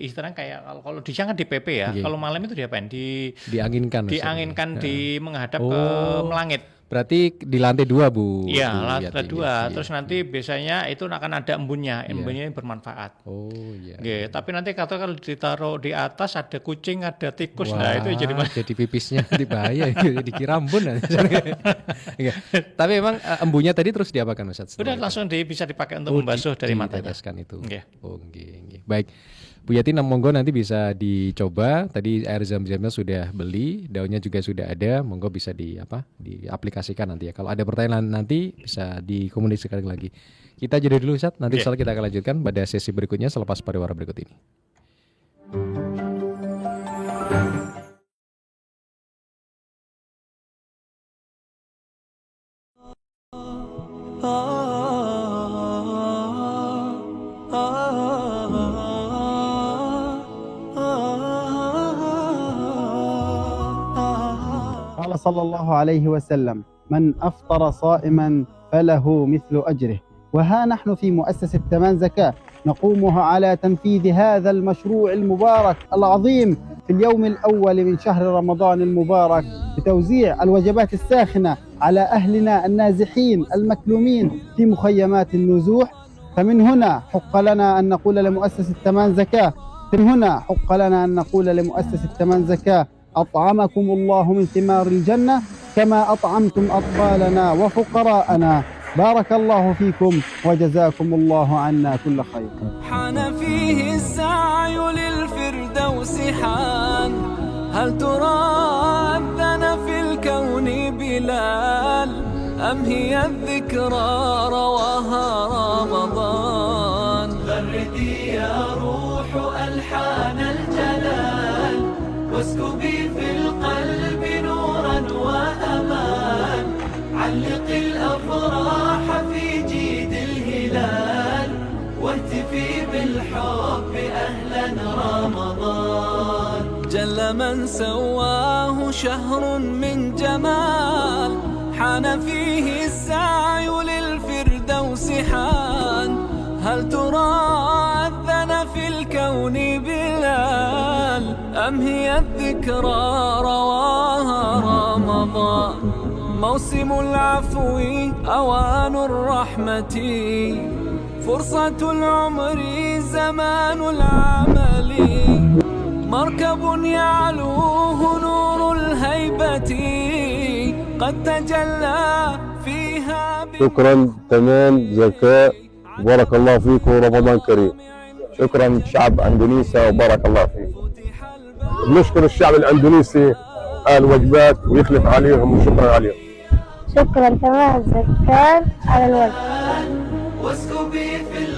istilahnya kayak kalau di siang kan di PP ya. Kalau malam itu diapain? dianginkan. Dianginkan menghadap ke langit. Berarti di lantai 2 Bu. Iya, Bu lantai Yati. 2. Terus nanti biasanya itu akan ada embunnya. Embunnya bermanfaat. Oh iya. Oke, tapi nanti kalau ditaruh di atas ada kucing, ada tikus. Nah, itu jadi jadi pipisnya nanti bahaya dikira embun. Tapi emang embunya tadi terus diapakan Ustaz? Udah langsung bisa dipakai untuk membasuh dari matanya. Diteteskan itu. Nggih. Oh, nggih. Baik. Bu Yati, monggo nanti bisa dicoba. Tadi air zam-zamnya sudah beli, daunnya juga sudah ada. Monggo bisa diaplikasikan nanti ya. Kalau ada pertanyaan nanti bisa dikomunikasikan lagi. Kita jeda dulu Ustaz. Nanti setelah kita akan lanjutkan pada sesi berikutnya selepas pariwara berikut ini. قال صلى الله عليه وسلم: من أفطر صائما فله مثل أجره. وها نحن في مؤسسة تمان زكاة نقومها على تنفيذ هذا المشروع المبارك العظيم في اليوم الأول من شهر رمضان المبارك، بتوزيع الوجبات الساخنة على أهلنا النازحين المكلومين في مخيمات النزوح. فمن هنا حق لنا أن نقول لمؤسسة تمان زكاة تمان زكاة أطعمكم الله من ثمار الجنة كما أطعمتم أطفالنا وفقراءنا. بارك الله فيكم وجزاكم الله عنا كل خير. حان فيه السعي للفردوس حان، هل ترى أذن في الكون بلال، أم هي الذكرى رواها رمضان؟ غردي يا روح ألحان الجلال، واسكبي في القلب نورا وأمان، علق الأفراح في جيد الهلال، واهتفي بالحب أهلا رمضان. جل من سواه شهر من جمال، حان فيه السعي للفردوس حان، هل ترى أذن في الكون بلال، أم هي الذكرى رواها رمضان؟ موسم العفو أوان الرحمة، فرصة العمر زمان العمل، مركب يعلوه نور الهيبة، قد تجلى فيها. شكرا تمام زكاة، بارك الله فيكم ورمضان كريم. شكرا شعب اندونيسيا وبارك الله فيكم. نشكر الشعب الاندونيسي الوجبات ويخلف عليهم وشكرا عليهم. شكرا تمام زكاة على الوجبة. واسكبي في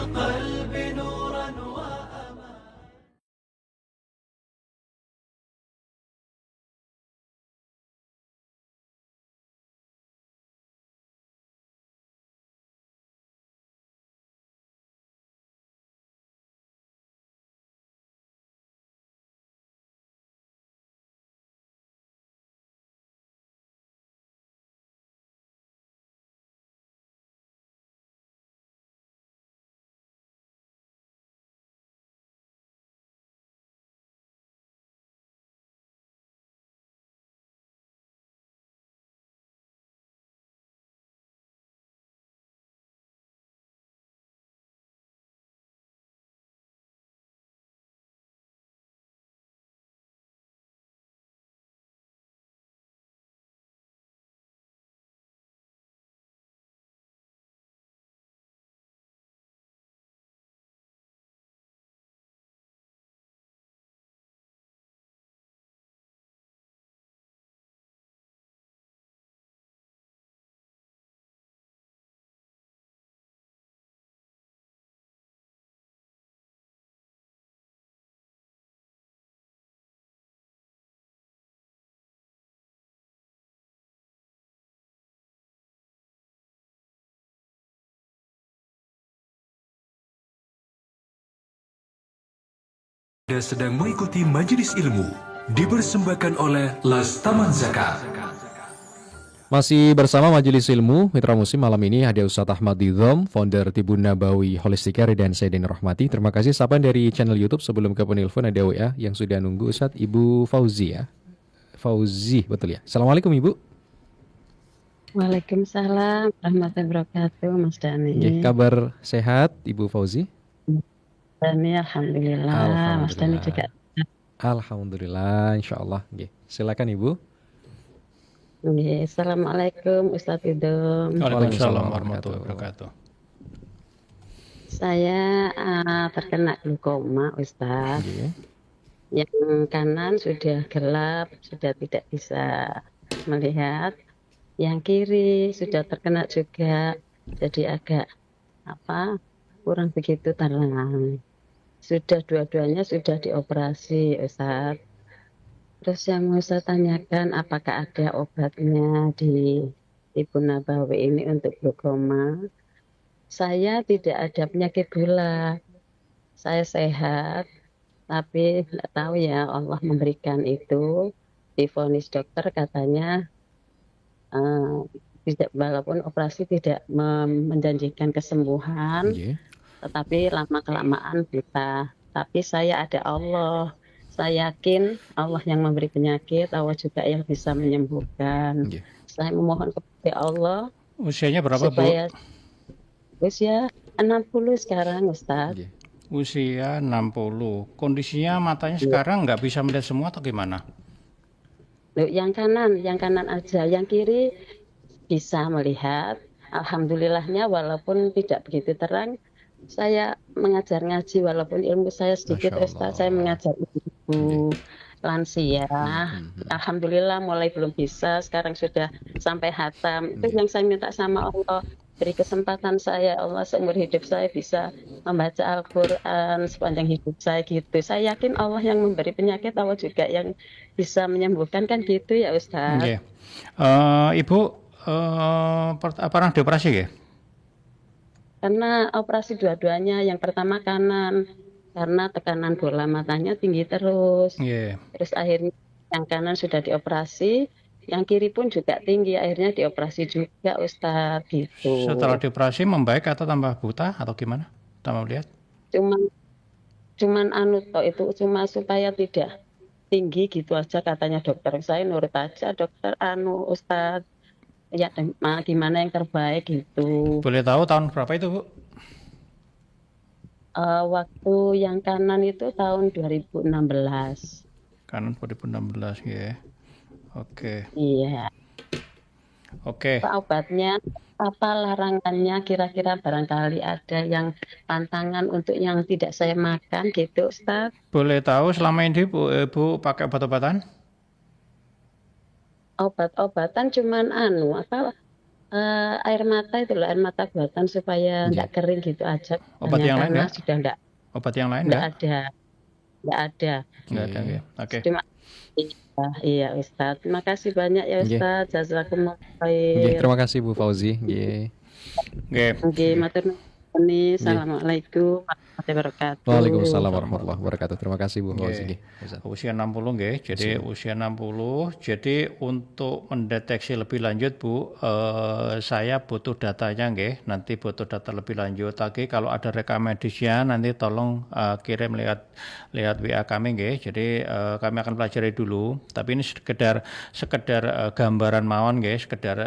Anda sedang mengikuti majelis ilmu dipersembahkan oleh Las Taman Zakat. Masih bersama Majelis Ilmu Mitra Muslim malam ini ada Ustadz Ahmad Didham, founder Tibun Nabawi Holistic Care, dan saya Deni Rahmati. Terima kasih sapaan dari channel YouTube. Sebelum ke penelpon ada WA yang sudah nunggu Ustadz, Ibu Fauzi ya. Fauzi, betul ya. Assalamualaikum Ibu. Waalaikumsalam warahmatullahi wabarakatuh, Mas Dani. Oke, kabar sehat Ibu Fauzi? Dani, alhamdulillah. Mas Dani juga. Alhamdulillah, insya Allah. Oke, silakan Ibu. Oke, Assalamualaikum Ustadz Idham. Waalaikumsalam warahmatullahi wabarakatuh. Saya terkena glaukoma Ustadz. Yang kanan sudah gelap, sudah tidak bisa melihat. Yang kiri sudah terkena juga, jadi agak kurang begitu terang. Sudah dua-duanya sudah dioperasi Ustadz. Terus yang mau saya tanyakan, apakah ada obatnya di Tibun Nabawi ini untuk glaukoma? Saya tidak ada penyakit gula, saya sehat, tapi tidak tahu ya Allah memberikan itu. Divonis dokter katanya tidak, walaupun operasi tidak menjanjikan kesembuhan, tetapi lama-kelamaan bisa. Tapi saya ada Allah. Saya yakin Allah yang memberi penyakit, Allah juga yang bisa menyembuhkan. Saya memohon kepada Allah. Usianya berapa, supaya, Bu? Usia 60 sekarang, Ustadz. Usia 60. Kondisinya matanya sekarang nggak bisa melihat semua atau gimana? Loh, yang kanan aja. Yang kiri bisa melihat. Alhamdulillahnya walaupun tidak begitu terang, saya mengajar ngaji walaupun ilmu saya sedikit, Ustaz. Saya mengajar ibu lansia. Alhamdulillah mulai belum bisa, sekarang sudah sampai hatam. Itu yang saya minta sama Allah, beri kesempatan saya, Allah, seumur hidup saya bisa membaca Al-Quran sepanjang hidup saya gitu. Saya yakin Allah yang memberi penyakit, Allah juga yang bisa menyembuhkan, kan gitu ya Ustaz. Ibu pernah dioperasi ya? Karena operasi dua-duanya, yang pertama kanan, karena tekanan bola matanya tinggi terus. Terus akhirnya yang kanan sudah dioperasi, yang kiri pun juga tinggi, akhirnya dioperasi juga Ustadz gitu. Setelah dioperasi membaik atau tambah buta atau gimana? Tambah lihat? Cuman itu cuma supaya tidak tinggi gitu aja katanya dokter. Saya nurut aja dokter Ustadz. Ya gimana yang terbaik gitu. Boleh tahu tahun berapa itu, Bu? Waktu yang kanan itu tahun 2016. Kanan 2016 ya. Oke. Iya. Oke. Apa obatnya, apa larangannya, kira-kira barangkali ada yang pantangan untuk yang tidak saya makan gitu, Ustaz? Boleh tahu selama ini Bu pakai obat-obatan? Obat-obatan cuman air mata itu loh, air mata buatan supaya enggak kering gitu aja. Obat yang lain enggak? Sudah enggak. Obat yang lain enggak ada. Enggak ada. Enggak ada ya. Oke. Cuma iya Ustaz. Terima kasih banyak ya Ustaz. Jazakumullah khair. Terima kasih Bu Fauzi. Nggih, matur nuwun. Assalamualaikum warahmatullahi wabarakatuh. Waalaikumsalam warahmatullahi wabarakatuh. Terima kasih Bu Fauzi. Usia 60 nggih. Jadi usia 60. Jadi untuk mendeteksi lebih lanjut Bu, saya butuh datanya nggih. Nanti butuh data lebih lanjut. Tapi kalau ada rekam medisnya nanti tolong kirim lewat WA kami nggih. Jadi kami akan pelajari dulu. Tapi ini sekedar gambaran mawon nggih, sekedar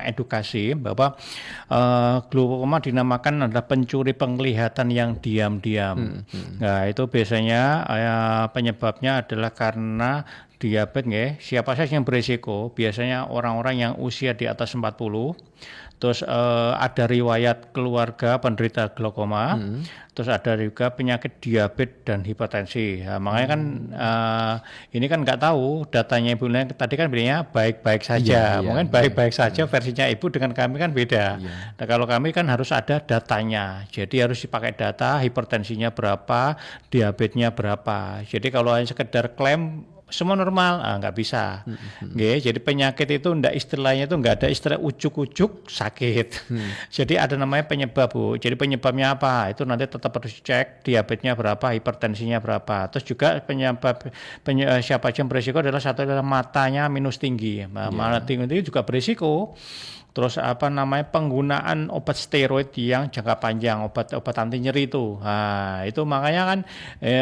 edukasi bahwa glaukoma dinamakan adalah pencuri penglihatan yang diam-diam. Nah, itu biasanya penyebabnya adalah karena diabetes nggih. Siapa saja yang berisiko? Biasanya orang-orang yang usia di atas 40. Terus ada riwayat keluarga penderita glaukoma, terus ada juga penyakit diabetes dan hipertensi. Nah, makanya kan ini kan nggak tahu datanya ibunya tadi kan bilangnya baik-baik saja. Mungkin baik-baik saja versinya ibu dengan kami kan beda. Nah, kalau kami kan harus ada datanya. Jadi harus dipakai data hipertensinya berapa, diabetesnya berapa. Jadi kalau hanya sekedar klaim semua normal, nggak bisa. Nggih, jadi penyakit itu istilahnya itu nggak ada istilah ujuk-ujuk sakit. Jadi ada namanya penyebab, Bu. Jadi penyebabnya apa? Itu nanti tetap harus dicek diabetesnya berapa, hipertensinya berapa. Terus juga siapa aja yang berisiko adalah satu adalah matanya minus tinggi. Mata tinggi itu juga berisiko. Terus penggunaan obat steroid yang jangka panjang, obat anti nyeri itu. Nah, itu makanya kan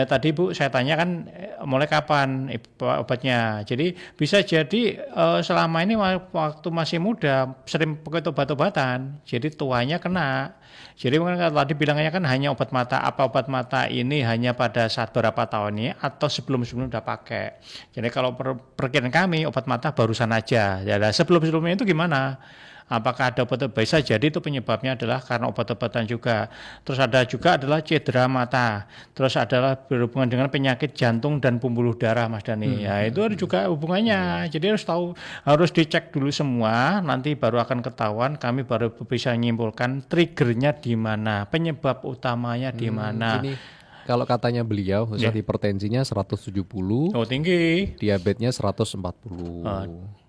tadi Bu saya tanya kan mulai kapan obatnya. Jadi bisa jadi selama ini waktu masih muda sering pakai obat-obatan. Jadi tuanya kena. Jadi mungkin tadi bilangnya kan hanya obat mata. Apa obat mata ini hanya pada saat berapa tahun ini atau sebelum-sebelum udah pakai. Jadi kalau perkiraan kami obat mata barusan aja. Ya, sebelum-sebelumnya itu gimana? Apakah ada obat bisa jadi itu penyebabnya adalah karena obat-obatan juga. Terus ada juga adalah cedera mata. Terus adalah berhubungan dengan penyakit jantung dan pembuluh darah, Mas Dani. Ya itu ada juga hubungannya. Jadi harus dicek dulu semua. Nanti baru akan ketahuan. Kami baru bisa menyimpulkan triggernya di mana, penyebab utamanya di mana. Kalau katanya beliau, Ustaz, hipertensinya 170. Oh, tinggi. Diabetesnya 140.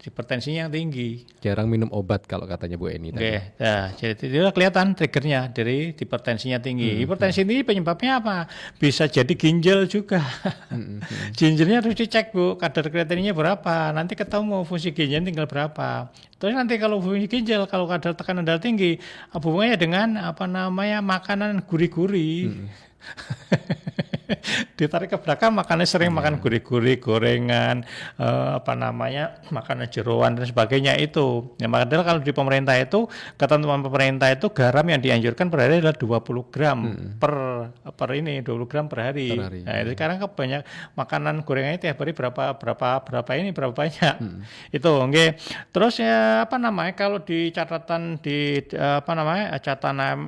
Hipertensinya yang tinggi. Jarang minum obat kalau katanya Bu Eni tadi. Nah, jadi itu kelihatan triggernya dari hipertensinya tinggi. Hipertensi ini penyebabnya apa? Bisa jadi ginjal juga. Ginjalnya harus dicek, Bu, kadar kreatininnya berapa. Nanti ketemu fungsi ginjal tinggal berapa. Terus nanti kalau fungsi ginjal, kalau kadar tekanan darah tinggi, hubungannya dengan makanan gurih-gurih. Ditarik ke belakang makannya sering makan gurih-gurih, gorengan, makanan jeroan dan sebagainya itu. Ya, padahal kalau di pemerintah itu, ketentuan pemerintah itu garam yang dianjurkan per hari adalah 20 gram per 20 gram per hari. Nah, itu sekarang banyak makanan gorengannya tiap hari berapa banyak. Itu oke. Terus ya kalau di catatan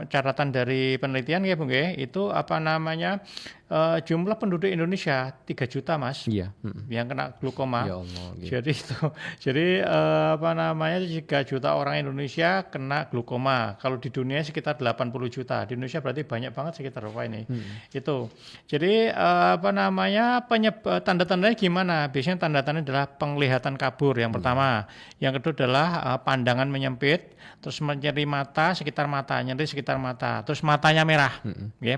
catatan dari penelitian ya, Bung, itu jumlah penduduk Indonesia 3 juta, Mas. Iya. Yang kena glukoma. Ya Allah, gitu. Jadi 3 juta orang Indonesia kena glukoma. Kalau di dunia sekitar 80 juta. Di Indonesia berarti banyak banget sekitar berapa ini. Itu. Jadi tanda-tandanya gimana? Biasanya tanda-tandanya adalah penglihatan kabur yang pertama. Yang kedua adalah pandangan menyempit, terus nyeri mata, nyeri sekitar mata. Terus matanya merah.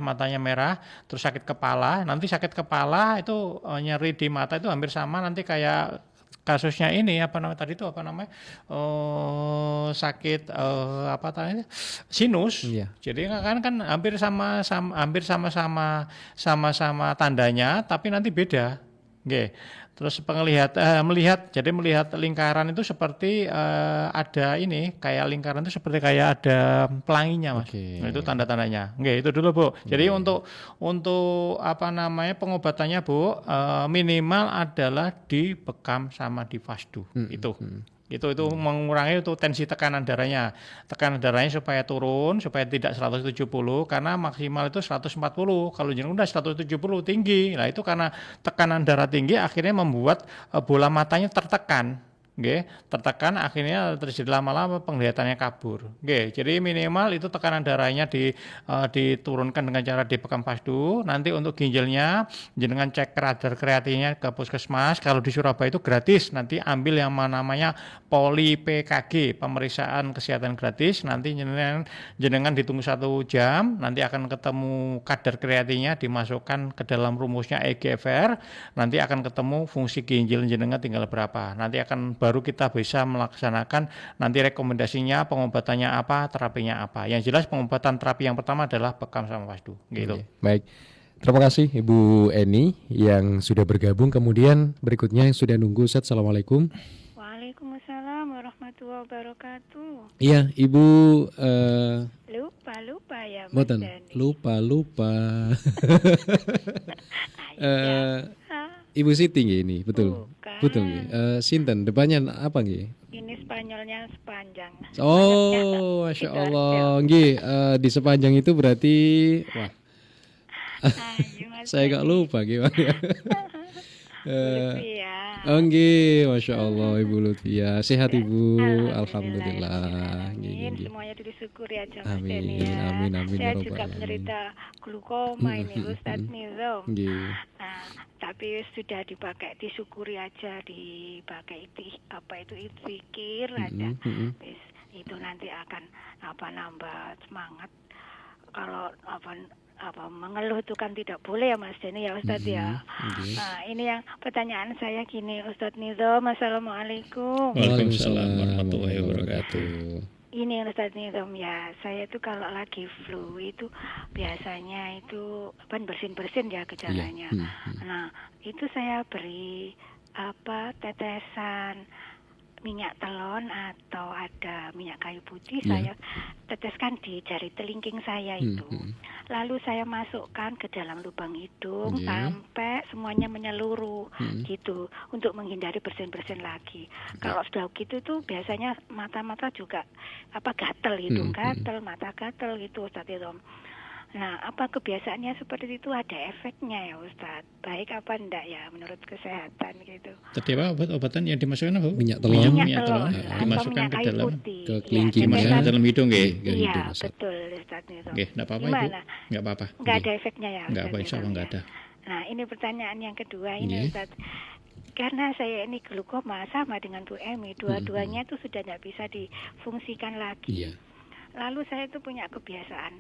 Matanya merah, terus sakit kepala. Nanti sakit kepala itu nyeri di mata itu hampir sama nanti kayak kasusnya ini sakit sinus. Jadi kan hampir sama tandanya tapi nanti beda. Terus melihat lingkaran itu seperti ada ini, kayak lingkaran itu seperti kayak ada pelanginya, Mas. Nah, itu tanda-tandanya. Itu dulu, Bu. Jadi untuk pengobatannya, Bu, minimal adalah dibekam sama di fasdu. Itu mengurangi itu tensi tekanan darahnya supaya turun, supaya tidak 170 karena maksimal itu 140. Kalau jeneng udah 170 tinggi. Nah, itu karena tekanan darah tinggi akhirnya membuat bola matanya tertekan. Tertekan akhirnya terjadi lama-lama penglihatannya kabur. Jadi minimal itu tekanan darahnya diturunkan dengan cara dibekam fasdu. Nanti untuk ginjalnya jenengan cek kadar kreatinnya ke puskesmas. Kalau di Surabaya itu gratis. Nanti ambil yang namanya poli PKG, pemeriksaan kesehatan gratis. Nanti jenengan ditunggu 1 jam. Nanti akan ketemu kadar kreatinnya dimasukkan ke dalam rumusnya EGFR. Nanti akan ketemu fungsi ginjal jenengan tinggal berapa. Nanti akan baru kita bisa melaksanakan nanti rekomendasinya, pengobatannya apa, terapinya apa. Yang jelas pengobatan terapi yang pertama adalah bekam sama fasdu. Gitu. Baik. Terima kasih Ibu Eni yang sudah bergabung. Kemudian berikutnya yang sudah nunggu, Ustaz. Assalamualaikum. Waalaikumsalam warahmatullahi wabarakatuh. Iya, Ibu lupa ya, Mas Boten. Dani. Lupa. Ibu Siti nggih ini, betul. Betul nggih. Sinten depannya apa nggih? Ini Spanyolnya sepanjang. Oh, Masya Allah. Nggih, di sepanjang itu berarti saya gak lupa gimana. Oke, Masya Allah Ibu Lutfia. Sehat Ibu? Alhamdulillah. Amin. Semuanya disyukuri aja Mas Amin, Denny ya. amin, amin, ya Saya Rabbal juga alamin. menderita glukoma ini Ustadz Nizam. Nggih. Nah, tapi sudah dipakai, disyukuri aja, dipakai itu zikir aja. Wis, itu nanti akan nambah semangat. Kalau mengeluh itu kan tidak boleh ya Mas Denny ya Ustadz ya. Nah, ini yang pertanyaan saya gini Ustadz Nizam. Assalamualaikum. Waalaikumsalam warahmatullahi wabarakatuh. Ini Ustadz Nizam ya, saya itu kalau lagi flu itu biasanya itu bersin-bersin ya gejalanya. Nah, itu saya beri tetesan minyak telon atau ada minyak kayu putih, saya teteskan di jari telingking saya itu. Lalu saya masukkan ke dalam lubang hidung sampai semuanya menyeluruh gitu untuk menghindari bersin-bersin lagi. Kalau sudah gitu tuh biasanya mata-mata juga gatel, hidung gatel, mata gatel gitu Ustadz Nizam. Nah, apa kebiasaannya seperti itu ada efeknya ya Ustadz? Baik apa enggak ya menurut kesehatan gitu? Tadi apa obat-obatan yang dimasukkan apa? Minyak telon. Minyak telon dimasukkan atau ke dalam ke kelingking dimasukkan ke dalam hidung nggih. Iya, betul Ustadz Nizam. Nggih, enggak apa-apa Ibu. Gimana? Enggak apa-apa. Enggak ada efeknya ya Enggak apa, Ustadz insyaallah Nizam, enggak ya? ada. Nah, ini pertanyaan yang kedua ini Ustadz. Karena saya ini glukoma sama dengan Bu Emi, dua-duanya itu sudah tidak bisa difungsikan lagi. Lalu saya itu punya kebiasaan,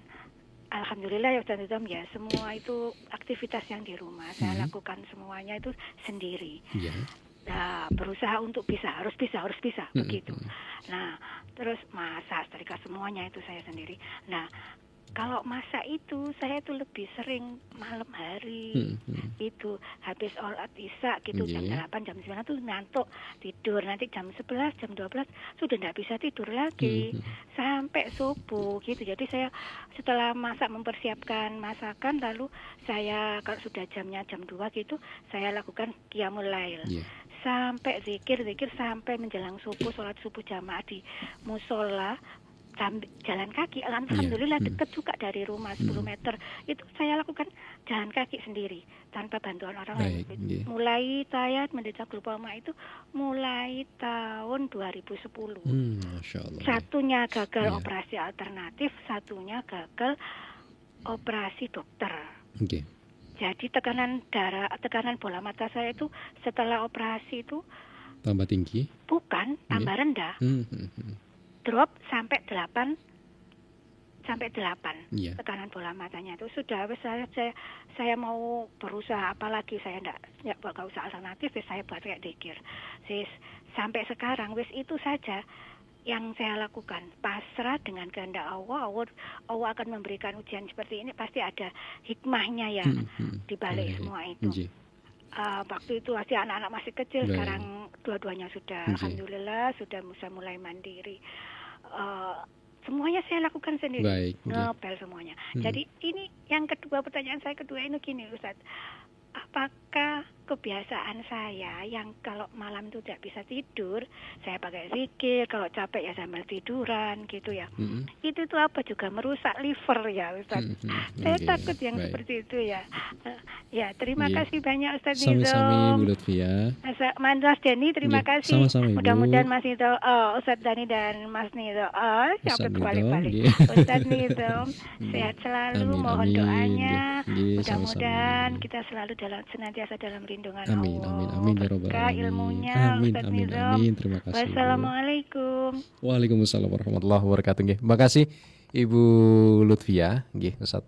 alhamdulillah ya Ustadz Nizam ya, semua itu aktivitas yang di rumah saya lakukan semuanya itu sendiri. Nah, berusaha untuk harus bisa begitu. Nah, terus masak, setrika semuanya itu saya sendiri. Nah, kalau masak itu saya itu lebih sering malam hari itu habis sholat isya gitu jam 8 jam 9 tuh ngantuk tidur, nanti jam 11 jam 12 sudah tidak bisa tidur lagi sampai subuh gitu. Jadi saya setelah masak mempersiapkan masakan, lalu saya kalau sudah jamnya jam 2 gitu saya lakukan qiyamul lail sampai zikir sampai menjelang subuh, sholat subuh jamaah di musola. Jalan kaki, alhamdulillah dekat juga dari rumah 10 meter. Itu saya lakukan jalan kaki sendiri tanpa bantuan orang lain. Mulai saya menderita glukoma itu mulai tahun 2010. Masya Allah. Satunya gagal operasi alternatif, satunya gagal operasi dokter. Jadi tekanan bola mata saya itu setelah operasi itu Tambah tinggi? Bukan, tambah rendah. Drop sampai 8 tekanan bola matanya itu sudah saya mau berusaha apalagi saya enggak usah alternatif, saya buat kayak dikir. Sampai sekarang itu saja yang saya lakukan, pasrah dengan kehendak Allah akan memberikan ujian seperti ini, pasti ada hikmahnya ya di balik semua itu. Waktu itu masih anak-anak masih kecil, sekarang dua-duanya sudah alhamdulillah sudah bisa mulai mandiri. Semuanya saya lakukan sendiri, ngepel semuanya. Jadi ini yang kedua, pertanyaan saya kedua ini gini Ustadz, apakah kebiasaan saya yang kalau malam itu tidak bisa tidur, saya pakai zikir, kalau capek ya sambil tiduran gitu ya. Itu tuh apa juga merusak liver ya Ustaz. Saya takut yang seperti itu ya. Ya, terima kasih banyak Ustaz Nizam. Sama-sama Ibu Lutfia. Mas Denny, terima kasih. Sama-sama Ibu. Mudah-mudahan Mas Nizam, Ustaz Dani dan Mas Nizam, sampai berbalik-balik. Ustaz Nizam, sehat selalu, mohon doanya. Mudah-mudahan kita selalu senantiasa dalam lindungan amin, Allah. Amin ya Rabbal Berkah alamin. ilmunya Amin, Ustaz amin, Nizam. amin. Terima kasih. Wassalamualaikum. Waalaikumsalam warahmatullahi wabarakatuh. Nggih. Terima kasih Ibu Lutfia, nggih Ustaz.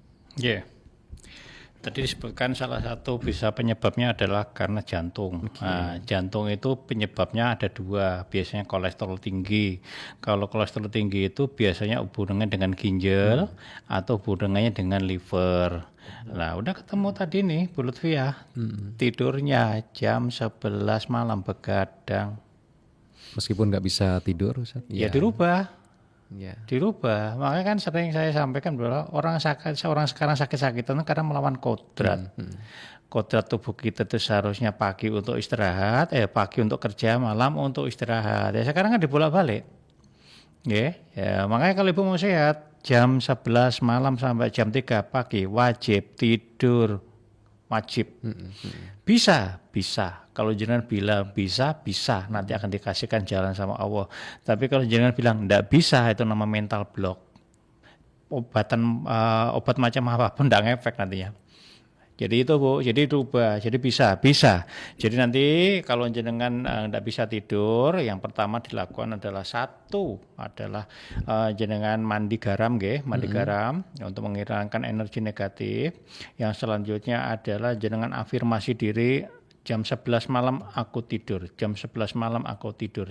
Tadi disebutkan salah satu penyebabnya adalah karena jantung. Nah, jantung itu penyebabnya ada dua, biasanya kolesterol tinggi. Kalau kolesterol tinggi itu biasanya hubungannya dengan ginjal atau hubungannya dengan liver. Nah, udah ketemu tadi nih Bu Lutfia, tidurnya jam 11 malam begadang. Meskipun nggak bisa tidur Ustaz. Ya dirubah. Dirubah. Makanya kan sering saya sampaikan bahwa orang sekarang sakit-sakitan karena melawan kodrat. Kodrat tubuh kita itu seharusnya pagi untuk istirahat, pagi untuk kerja, malam untuk istirahat. Ya sekarang kan dibolak-balik. Ya, makanya kalau Ibu mau sehat, jam 11 malam sampai jam 3 pagi wajib tidur wajib. Bisa. Kalau jenengan bilang bisa, nanti akan dikasihkan jalan sama Allah. Tapi kalau jenengan bilang enggak bisa, itu nama mental block. Obat macam apapun enggak ngefek nantinya. Jadi itu Bu, jadi rubah, jadi bisa. Jadi nanti kalau jenengan enggak bisa tidur, yang pertama dilakukan adalah jenengan mandi garam garam untuk menghilangkan energi negatif. Yang selanjutnya adalah jenengan afirmasi diri, jam 11 malam aku tidur,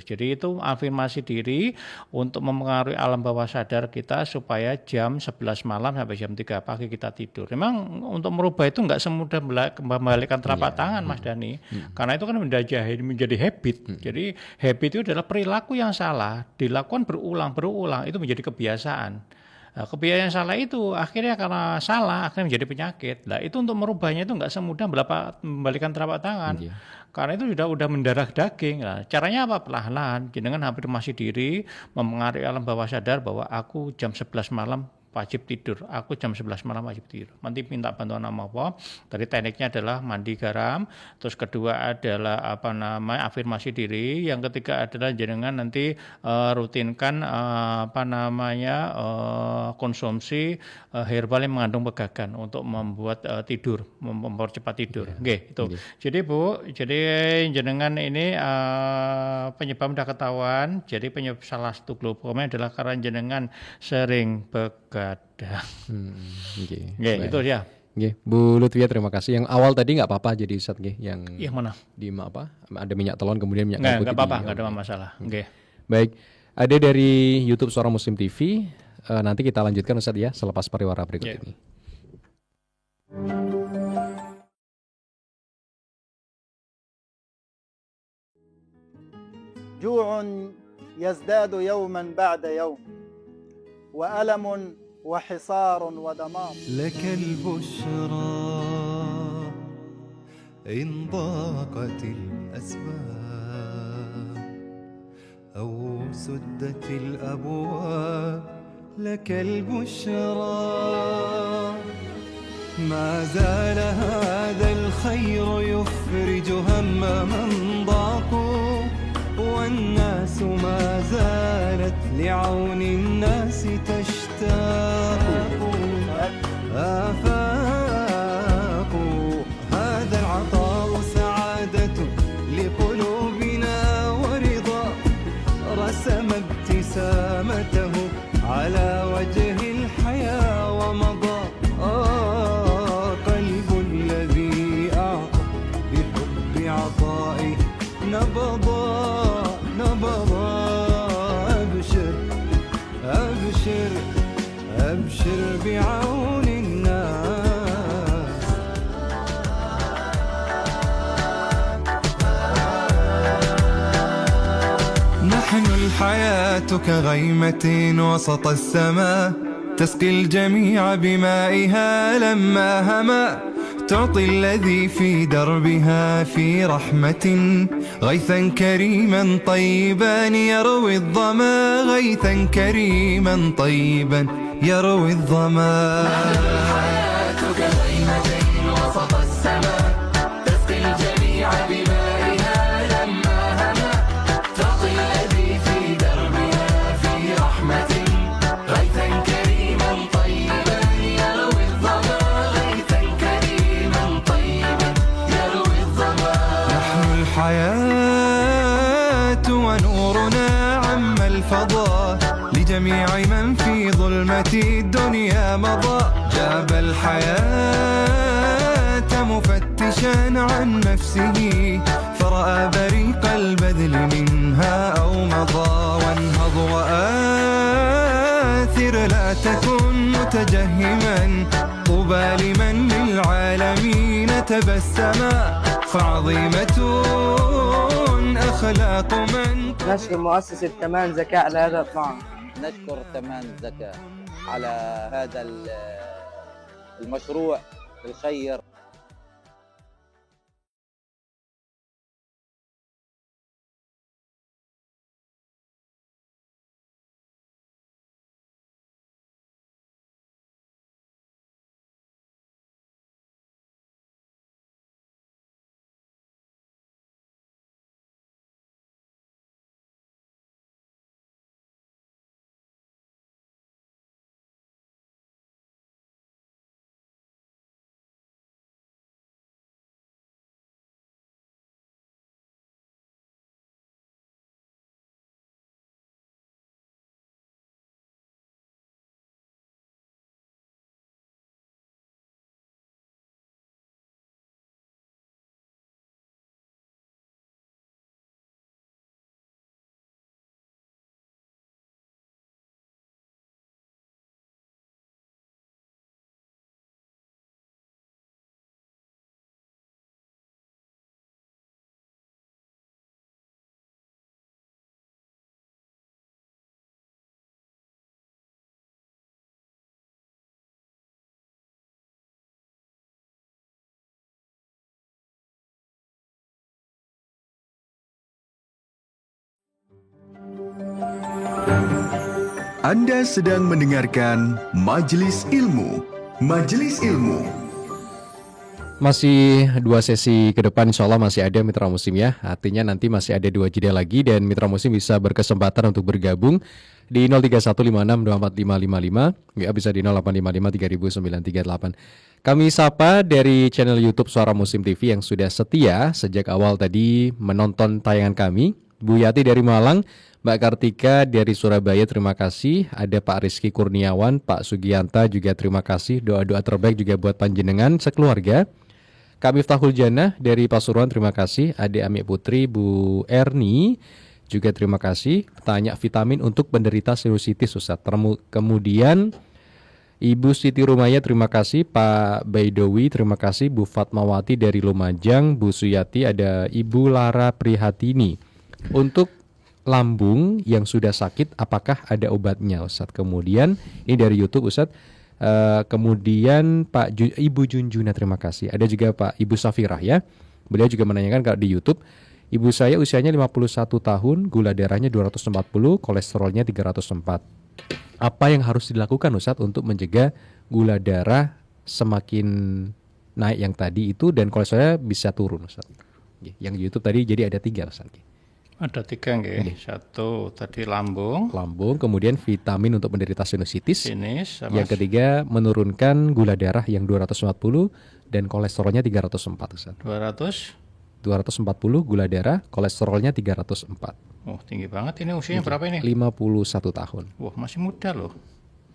Jadi itu afirmasi diri untuk mempengaruhi alam bawah sadar kita supaya jam 11 malam sampai jam 3 pagi kita tidur. Memang untuk merubah itu enggak semudah membalikkan telapak tangan Mas Dhani. Karena itu kan menjadi habit. Jadi habit itu adalah perilaku yang salah, dilakukan berulang, itu menjadi kebiasaan. Nah, kebiasaan yang salah itu akhirnya karena salah akhirnya menjadi penyakit. Nah, itu untuk merubahnya itu enggak semudah membalikan telapak tangan. Karena itu sudah mendarah daging. Nah, caranya apa? Perlahan-lahan jenengan afirmasi diri, mempengaruhi alam bawah sadar bahwa aku jam 11 malam wajib tidur. Nanti minta bantuan sama Allah. Tadi tekniknya adalah mandi garam, terus kedua adalah afirmasi diri, yang ketiga adalah jenengan nanti rutinkan konsumsi herbal yang mengandung pegagan untuk membuat tidur, mempercepat tidur. Itu. Jadi Bu, jenengan ini penyebab sudah ketahuan. Jadi penyebab salah satu glaukomanya adalah karena jenengan sering begadang. Itu ya. Bu Lutfia, terima kasih. Yang awal tadi nggak apa-apa jadi Ustaz yang mana? Ada minyak telon kemudian minyak kayu putih. Nggak apa-apa, nggak ada masalah. Baik, ada dari YouTube Suara Muslim TV. Nanti kita lanjutkan Ustaz ya selepas pariwara berikut ini. جوع يزداد يوما بعد يوم وألم وحصار ودمار. لك البشرى إن ضاقت الأسباب أو سدت الأبواب. لك البشرى ما زال هذا الخير يفرج هم من ضاقوا، والناس ما زالت لعون الناس تشتاق. آفاق هذا العطاء سعادة لقلوبنا ورضا، رسم ابتسامته على وجه الحياة ومضى. قلب الذي أعطى بحب عطائه نبضا. أبشر بعون الناس. نحن الحياة كغيمة وسط السماء، تسقي الجميع بمائها لما هما، تعطي الذي في دربها في رحمة غيثا كريما طيبا يروي الظما. غيثا كريما طيبا يروي الظما. الحياة كغيمة وسط السماء، تسقي الجميع بمائها لما هما، تعطي الذي في دربها في رحمة غيثا كريما طيبا يروي الظما. غيثا كريما طيبا يروي الظما. نحن الحياة ونورنا عم الفضاء، لجميع من في ظلمة الدنيا مضى. جاب الحياة مفتشا عن نفسه، فرأى بريق البذل منها أو مضى. وانهض وآثر لا تكن متجهما، طوبى لمن للعالمين تبسما. فعظيمة أخلاق من. نشكر مؤسسة تمان زكاة على هذا الطعام. نشكر تمان زكاة على هذا المشروع الخير. Anda sedang mendengarkan Majelis Ilmu. Majelis Ilmu. Masih 2 sesi ke depan insya Allah masih ada Mitra Muslim ya. Artinya nanti masih ada 2 jeda lagi dan Mitra Muslim bisa berkesempatan untuk bergabung di 0315624555, ya bisa di 0855300938. Kami sapa dari channel YouTube Suara Muslim TV yang sudah setia sejak awal tadi menonton tayangan kami. Bu Yati dari Malang, Mbak Kartika dari Surabaya, terima kasih. Ada Pak Rizky Kurniawan, Pak Sugiyanta juga terima kasih. Doa-doa terbaik juga buat panjenengan sekeluarga. Kak Miftahul Jannah dari Pasuruan, terima kasih. Ade Ami Putri, Bu Erni juga terima kasih. Tanya vitamin untuk penderita sinusitis, Ustaz. Kemudian Ibu Siti Rumaya, terima kasih. Pak Baidowi, terima kasih. Bu Fatmawati dari Lumajang, Bu Suyati, ada Ibu Lara Prihatini. Untuk lambung yang sudah sakit, apakah ada obatnya, Ustaz? Kemudian ini dari YouTube, Ustaz. Kemudian Ibu Junjuna, terima kasih. Ada juga Pak Ibu Safirah ya. Beliau juga menanyakan kalau di YouTube, ibu saya usianya 51 tahun, gula darahnya 240, kolesterolnya 304. Apa yang harus dilakukan, Ustaz, untuk mencegah gula darah semakin naik yang tadi itu dan kolesterolnya bisa turun, Ustaz? Yang di YouTube tadi jadi ada 3, Ustaz. Ada 3 nggih. 1 tadi lambung, kemudian vitamin untuk penderita sinusitis. Sama yang ketiga menurunkan gula darah yang 240 dan kolesterolnya 304, Ustaz. 240 gula darah, kolesterolnya 304. Oh, tinggi banget. Ini usianya berapa ini? 51 tahun. Wah, masih muda loh.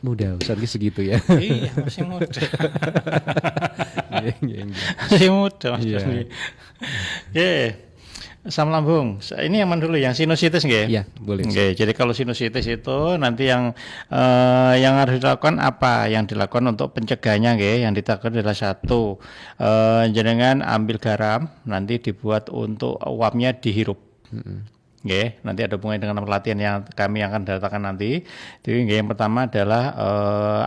Muda, Ustaz, segitu ya. Iya, masih muda. Masih muda, Mas. Oke. Asam lambung. Ini yang mana dulu, yang sinusitis nggih? Iya, boleh. Oke, jadi kalau sinusitis itu nanti yang harus dilakukan apa? Yang dilakukan untuk pencegahannya nggih, yang dilakukan adalah 1, jenengan ambil garam, nanti dibuat untuk uapnya dihirup. Nggih, nanti ada hubungannya dengan pelatihan yang kami akan datangkan nanti. Jadi yang pertama adalah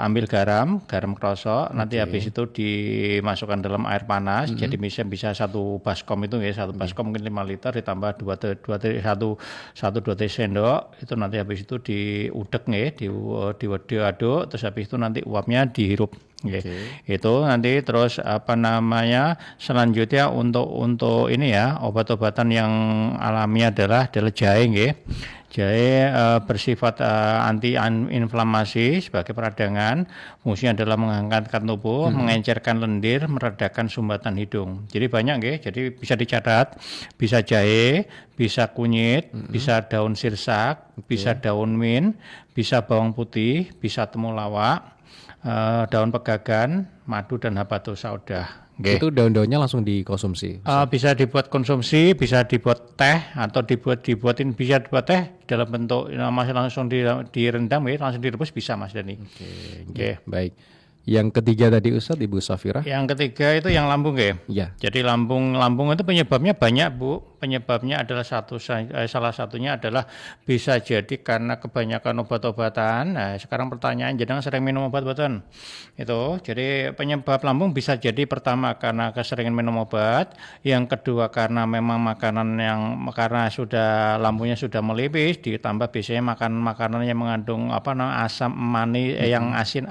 ambil garam krosok, nanti habis itu dimasukkan dalam air panas. Jadi bisa 1 baskom itu ya, 1 baskom mungkin 5 liter ditambah 2 sendok. Itu nanti habis itu diudek nggih, diaduk, terus habis itu nanti uapnya dihirup. Itu nanti terus selanjutnya untuk ini ya, obat-obatan yang alami adalah jahe nggih. Jahe bersifat anti-inflamasi sebagai peradangan. Fungsinya adalah menghangatkan tubuh, mengencerkan lendir, meredakan sumbatan hidung. Jadi banyak nggih. Jadi bisa dicatat, bisa jahe, bisa kunyit, bisa daun sirsak, bisa daun mint, bisa bawang putih, bisa temulawak, daun pegagan, madu dan habatus sauda. Itu daun-daunnya langsung dikonsumsi. Bisa dibuat konsumsi, bisa dibuat teh atau dibuatin bisa dibuat teh dalam bentuk masih langsung direndam ya, langsung direbus bisa, Mas Dani. Oke. Baik. Yang ketiga tadi, Ustadz, Ibu Safirah. Yang ketiga itu yang lambung ya. Iya. Jadi lambung itu penyebabnya banyak, Bu. Penyebabnya adalah salah satunya adalah bisa jadi karena kebanyakan obat-obatan. Nah, sekarang pertanyaan, jangan sering minum obat-obatan. Itu. Jadi penyebab lambung bisa jadi pertama karena keseringan minum obat, yang kedua karena memang makanan karena sudah lambungnya sudah melipis, ditambah biasanya makan makanan yang mengandung asam manis, yang asin,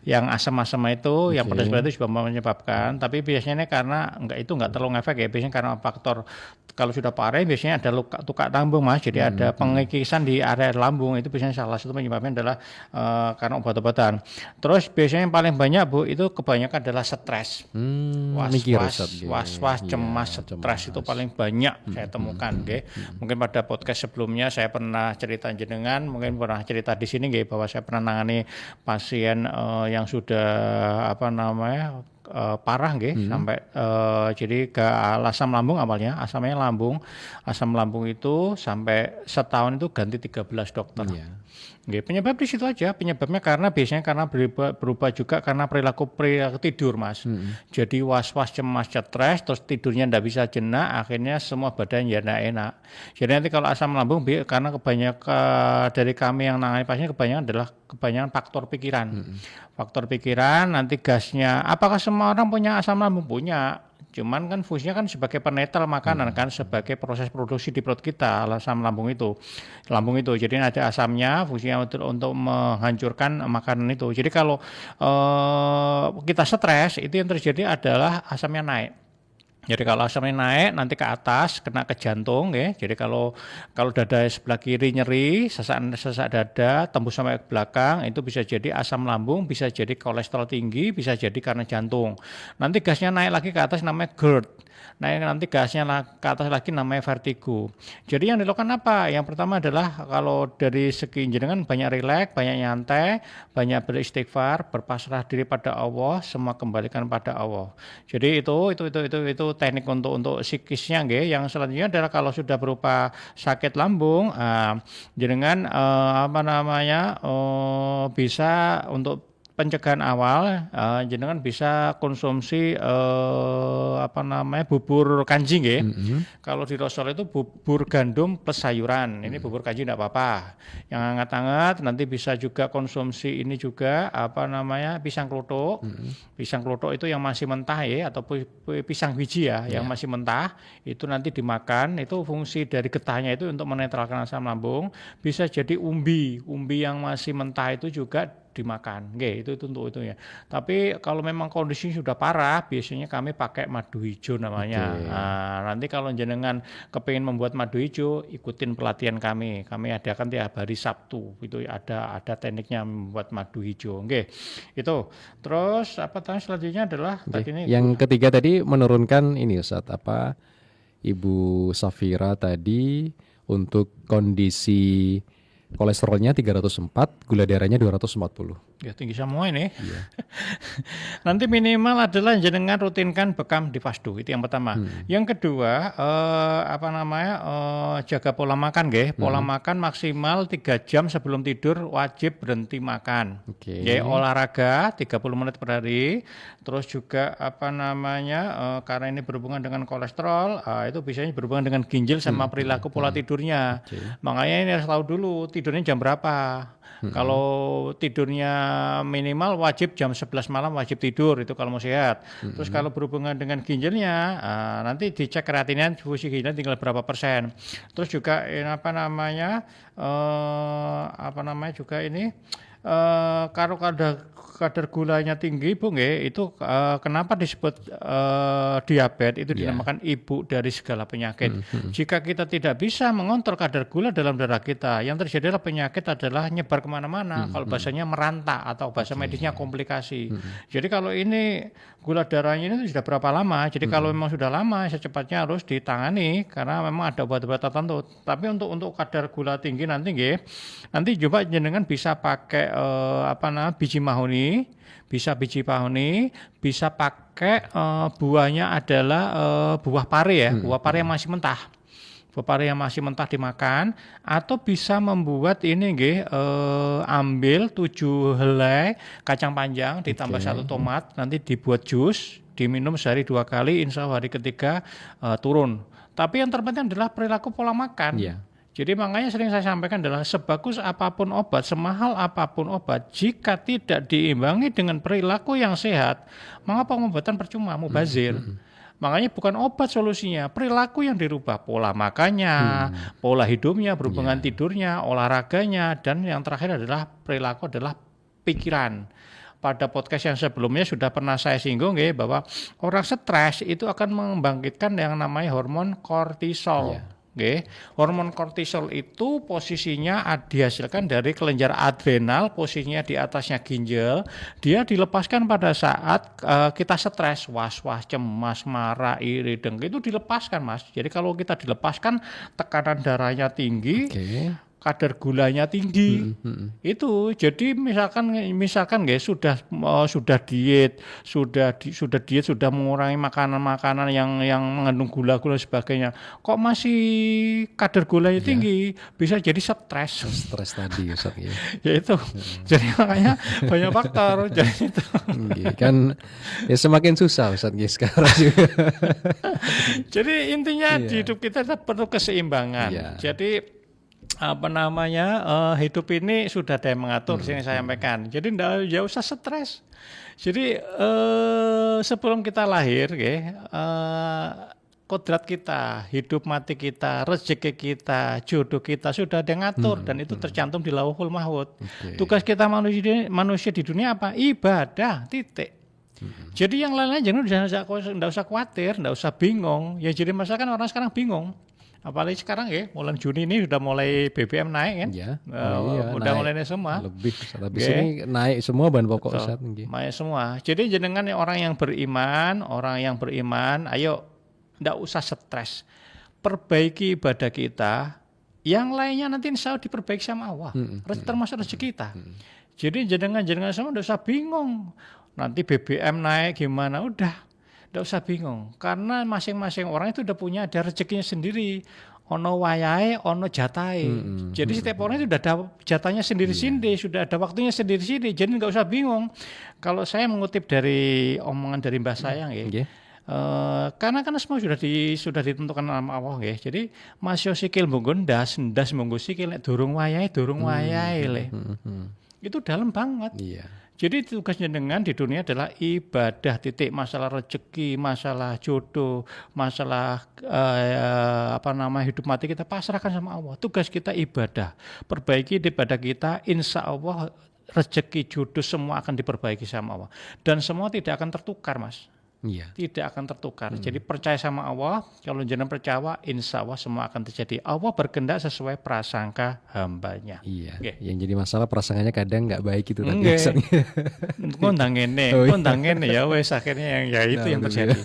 yang asam-asam itu, yang pedas itu juga menyebabkan. Tapi biasanya karena enggak terlalu ngefek ya, biasanya karena faktor kalau sudah parah biasanya ada tukak lambung, Mas. Jadi ada pengikisan di area lambung, itu biasanya salah satu penyebabnya adalah karena obat-obatan. Terus biasanya yang paling banyak, Bu, itu kebanyakan adalah stres. Was-was, cemas, stres itu paling banyak saya temukan, Mungkin pada podcast sebelumnya saya pernah cerita jenengan, mungkin pernah cerita di sini bahwa saya pernah nangani pasien yang sudah parah sampai jadi ke asam lambung awalnya, asam lambung itu sampai setahun itu ganti 13 dokter. Penyebab di situ aja, penyebabnya biasanya karena berubah juga karena perilaku tidur, Mas. Jadi was-was, cemas, stres, terus tidurnya tidak bisa jenak, akhirnya semua badan ya tidak enak. Jadi nanti kalau asam lambung karena kebanyakan dari kami yang nangani pasien kebanyakan faktor pikiran. Faktor pikiran, nanti gasnya, apakah semua orang punya asam lambung? Punya. Cuman kan fungsinya kan sebagai penetral makanan kan, sebagai proses produksi di perut kita, asam lambung itu. Jadi ada asamnya, fungsinya untuk menghancurkan makanan itu. Jadi kalau kita stres, itu yang terjadi adalah asamnya naik. Jadi kalau asamnya naik nanti ke atas kena ke jantung ya. Jadi kalau dada sebelah kiri nyeri, sesak dada tembus sampai ke belakang, itu bisa jadi asam lambung, bisa jadi kolesterol tinggi, bisa jadi karena jantung. Nanti gasnya naik lagi ke atas namanya GERD. Nanti gasnya ke atas lagi namanya vertigo. Jadi yang dilakukan apa? Yang pertama adalah kalau dari segi jenengan banyak rileks, banyak nyantai, banyak beristighfar, berpasrah diri pada Allah, semua kembalikan pada Allah. Jadi itu teknik untuk psikisnya nggih. Yang selanjutnya adalah kalau sudah berupa sakit lambung, jenengan bisa untuk pencegahan awal, jenengan bisa konsumsi bubur kanji nggih. Kalau di Rosol itu bubur gandum plus sayuran. Ini bubur kanji tidak apa-apa. Yang hangat-hangat nanti bisa juga konsumsi ini juga pisang klothok. Pisang klothok itu yang masih mentah ya, atau pisang biji ya, yang masih mentah itu nanti dimakan. Itu fungsi dari getahnya itu untuk menetralkan asam lambung. Bisa jadi umbi yang masih mentah itu juga dimakan, itu untuk itu ya. Tapi kalau memang kondisi sudah parah, biasanya kami pakai madu hijau namanya. Nanti kalau jenengan kepingin membuat madu hijau, ikutin pelatihan kami. Kami adakan tiap hari Sabtu. Itu ada tekniknya membuat madu hijau. Itu. Terus selanjutnya adalah yang ketiga tadi menurunkan ini Ustaz, Ibu Safira tadi untuk kondisi kolesterolnya 304, gula darahnya 240. Ya tinggi semua ini. Nanti minimal adalah jenengan rutinkan bekam di fasdu, itu yang pertama. Yang kedua jaga pola makan nggih. Pola makan maksimal 3 jam sebelum tidur wajib berhenti makan. Olahraga 30 menit per hari. Terus juga karena ini berhubungan dengan kolesterol, itu biasanya berhubungan dengan ginjal sama perilaku pola tidurnya. Makanya ini harus tahu dulu tidurnya jam berapa. Kalau tidurnya minimal wajib jam 11 malam wajib tidur, itu kalau mau sehat. Terus kalau berhubungan dengan ginjalnya, nanti dicek kreatinnya, fungsi ginjal tinggal berapa persen. Terus juga juga ini kalau kadar gulanya tinggi Bu itu kenapa disebut diabetes, itu dinamakan ibu dari segala penyakit. Jika kita tidak bisa mengontrol kadar gula dalam darah kita, yang terjadi adalah penyakit adalah nyebar kemana-mana. Kalau bahasanya merantak atau bahasa medisnya komplikasi. Jadi kalau ini gula darahnya ini sudah berapa lama, jadi kalau memang sudah lama secepatnya harus ditangani karena memang ada obat-obat tertentu. Tapi untuk kadar gula tinggi nanti coba jenengan bisa pakai biji mahoni, bisa pakai buahnya adalah buah pare ya, buah pare yang masih mentah. Buah pare yang masih mentah dimakan, atau bisa membuat ini ambil 7 helai kacang panjang ditambah 1 tomat, nanti dibuat jus, diminum sehari 2 kali, insya Allah hari ketiga turun. Tapi yang terpenting adalah perilaku pola makan. Jadi makanya sering saya sampaikan adalah sebagus apapun obat, semahal apapun obat, jika tidak diimbangi dengan perilaku yang sehat, maka pengobatan percuma, mubazir. Makanya bukan obat solusinya, perilaku yang dirubah, pola makannya, pola hidupnya, berhubungan tidurnya, olahraganya, dan yang terakhir adalah perilaku adalah pikiran. Pada podcast yang sebelumnya sudah pernah saya singgung bahwa orang stres itu akan membangkitkan yang namanya hormon kortisol. Hormon kortisol itu posisinya dihasilkan dari kelenjar adrenal, posisinya di atasnya ginjal. Dia dilepaskan pada saat kita stres, was-was, cemas, marah, iri, dengki, itu dilepaskan Mas. Jadi kalau kita dilepaskan, tekanan darahnya tinggi, kadar gulanya tinggi. Itu jadi misalkan sudah diet, sudah mengurangi makanan-makanan yang mengandung gula-gula sebagainya, kok masih kadar gulanya tinggi, bisa jadi stres tadi Ustaz ya. Itu. Jadi makanya banyak faktor. Jadi itu. Kan ya semakin susah Ustaz sekarang juga. Jadi intinya di hidup kita perlu keseimbangan. Jadi hidup ini sudah ada yang mengatur, sini saya sampaikan. Jadi enggak usah stres. Jadi sebelum kita lahir, kodrat kita, hidup mati kita, rezeki kita, jodoh kita sudah ada yang ngatur dan itu tercantum di Lauhul Mahfuz. Tugas kita manusia di dunia apa? Ibadah, titik. Jadi yang lain-lain jangan enggak usah khawatir, enggak usah bingung. Ya jadi masalah kan orang sekarang bingung. Apalagi sekarang bulan Juni ini sudah mulai BBM naik kan? Ya. Udah mulai naik semua. Lebih, tapi sini naik semua bahan pokok Ustaz. Naik semua. Jadi jenengan orang yang beriman, ayo ndak usah stres. Perbaiki ibadah kita, yang lainnya nanti insya Allah diperbaiki sama Allah. Termasuk rezeki kita. Jadi jenengan semua ndak usah bingung. Nanti BBM naik gimana? Udah. Nggak usah bingung, karena masing-masing orang itu udah punya ada rezekinya sendiri. Ono wayahe, ono jatahe. Jadi setiap orang itu sudah ada jatahnya sendiri-sendiri, sudah ada waktunya sendiri-sendiri. Jadi nggak usah bingung. Kalau saya mengutip dari omongan dari Mbah Sayang, karena semua sudah ditentukan sama Allah, Jadi masih sikil munggo ndas munggo sikil, durung wayahe Itu dalam banget. Jadi tugas jenengan di dunia adalah ibadah, titik. Masalah rezeki, masalah jodoh, masalah hidup mati kita pasrahkan sama Allah. Tugas kita ibadah, perbaiki ibadah kita, insya Allah rezeki, jodoh semua akan diperbaiki sama Allah. Dan semua tidak akan tertukar, Mas. Tidak akan tertukar. Jadi percaya sama Allah. Kalau jenengan percaya, insya Allah semua akan terjadi. Allah berkehendak sesuai prasangka hambanya. Yang jadi masalah prasangkanya kadang nggak baik itu tadi. Kondang ini ya wes akhirnya itu yang terjadi.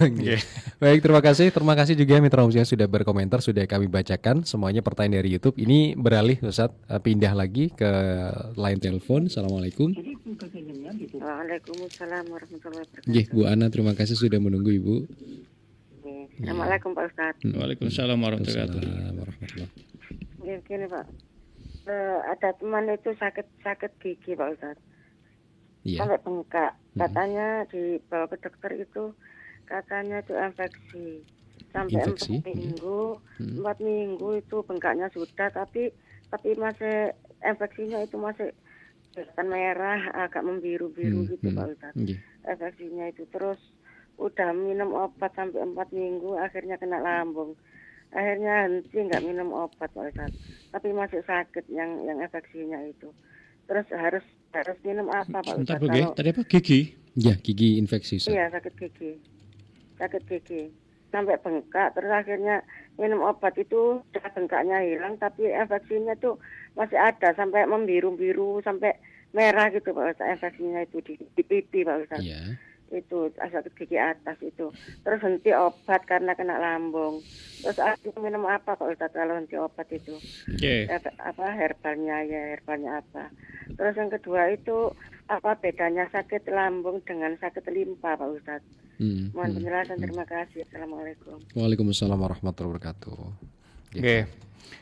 Baik, terima kasih juga mitra yang sudah berkomentar, sudah kami bacakan semuanya pertanyaan dari YouTube. Ini beralih Ustaz, pindah lagi ke line telepon. Assalamualaikum. Waalaikumsalam warahmatullahi wabarakatuh. Bu Ana, terima kasih sudah menunggu Ibu. Assalamualaikum Pak Ustadz. Waalaikumsalam warahmatullahi wabarakatuh. Gini Pak, ada teman itu sakit gigi Pak Ustadz. Sampai bengkak. Katanya dibawa ke dokter itu, katanya itu infeksi. Sampai 4 minggu itu bengkaknya sudah, tapi masih infeksinya itu masih merah, agak membiru-biru gitu Pak Ustadz. Infeksinya itu terus udah minum obat sampai 4 minggu, akhirnya kena lambung. Akhirnya henti nggak minum obat Pak Ustadz. Tapi masih sakit yang infeksinya itu. Terus harus minum apa Pak Ustadz? Tadi apa? Gigi? Ya, gigi infeksi. Iya, sakit gigi. Sampai bengkak, terus akhirnya minum obat itu bengkaknya hilang, tapi infeksinya tuh masih ada sampai membiru-biru, sampai merah gitu Pak Ustadz, infeksinya itu di pipi Pak Ustadz. Itu sakit gigi atas itu. Terus henti obat karena kena lambung. Terus minum apa Pak Ustadz kalau henti obat itu? Herbalnya apa? Terus yang kedua itu apa bedanya sakit lambung dengan sakit limpa Pak Ustadz? Mohon penjelasan, terima kasih. Assalamualaikum. Waalaikumsalam warahmatullahi wabarakatuh.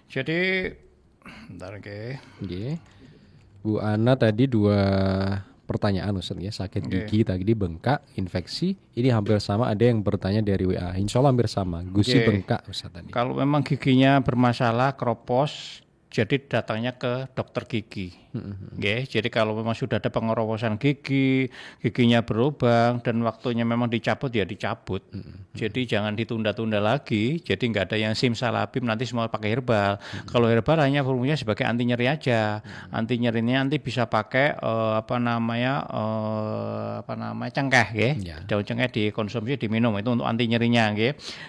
Jadi Bu Ana tadi 2 pertanyaan Ustaz ya, sakit gigi tadi, bengkak, infeksi. Ini hampir sama, ada yang bertanya dari WA. Insya Allah hampir sama, gusi bengkak Ustaz tadi. Kalau memang giginya bermasalah, keropos, jadi datangnya ke dokter gigi. Jadi kalau memang sudah ada pengeroposan gigi, giginya berlubang dan waktunya memang dicabut ya dicabut. Jadi jangan ditunda-tunda lagi. Jadi nggak ada yang simsalabim nanti semua pakai herbal. Kalau herbal hanya fungsinya sebagai anti nyeri aja. Anti nyerinya nanti bisa pakai cengkeh, daun cengkeh dikonsumsi, diminum, itu untuk anti nyerinya.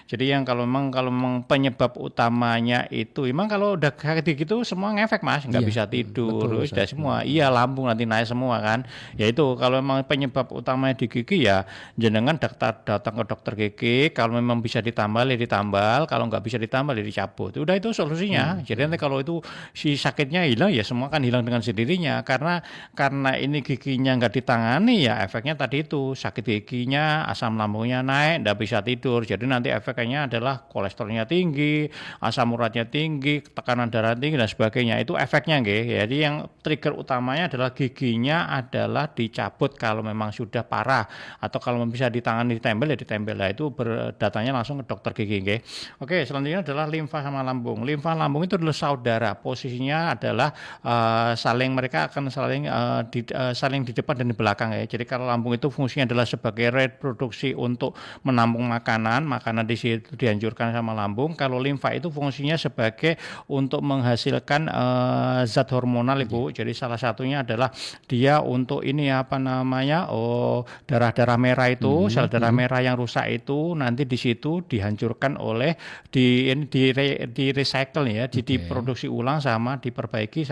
Jadi yang kalau memang penyebab utamanya itu, memang kalau udah sakit gigi itu semua ngefek Mas, nggak bisa tidur. Semua, lambung nanti naik semua kan. Ya itu kalau memang penyebab utamanya di gigi ya jenengan datang ke dokter gigi. Kalau memang bisa ditambal ya ditambal, kalau nggak bisa ditambal ya dicabut. Udah itu solusinya. Jadi nanti kalau itu si sakitnya hilang ya semua kan hilang dengan sendirinya. Karena ini giginya nggak ditangani ya efeknya tadi itu sakit giginya, asam lambungnya naik, nggak bisa tidur. Jadi nanti efeknya adalah kolesterolnya tinggi, asam uratnya tinggi, tekanan darah tinggi dan sebagainya. Itu efeknya Jadi yang trigger utamanya adalah giginya adalah dicabut kalau memang sudah parah, atau kalau bisa ditangani ditempel ya ditempel. Nah, itu datanya langsung ke dokter gigi. Okay? Oke, selanjutnya adalah limfa sama lambung. Limfa lambung itu adalah saudara. Posisinya adalah mereka akan saling di depan dan di belakang ya. Jadi kalau lambung itu fungsinya adalah sebagai reproduksi untuk menampung makanan di situ dianjurkan sama lambung. Kalau limfa itu fungsinya sebagai untuk menghasilkan zat hormonal Ibu. Jadi salah satunya adalah dia untuk ini darah-darah merah itu, sel darah merah yang rusak itu nanti di situ dihancurkan oleh di recycle ya, diproduksi ulang sama diperbaiki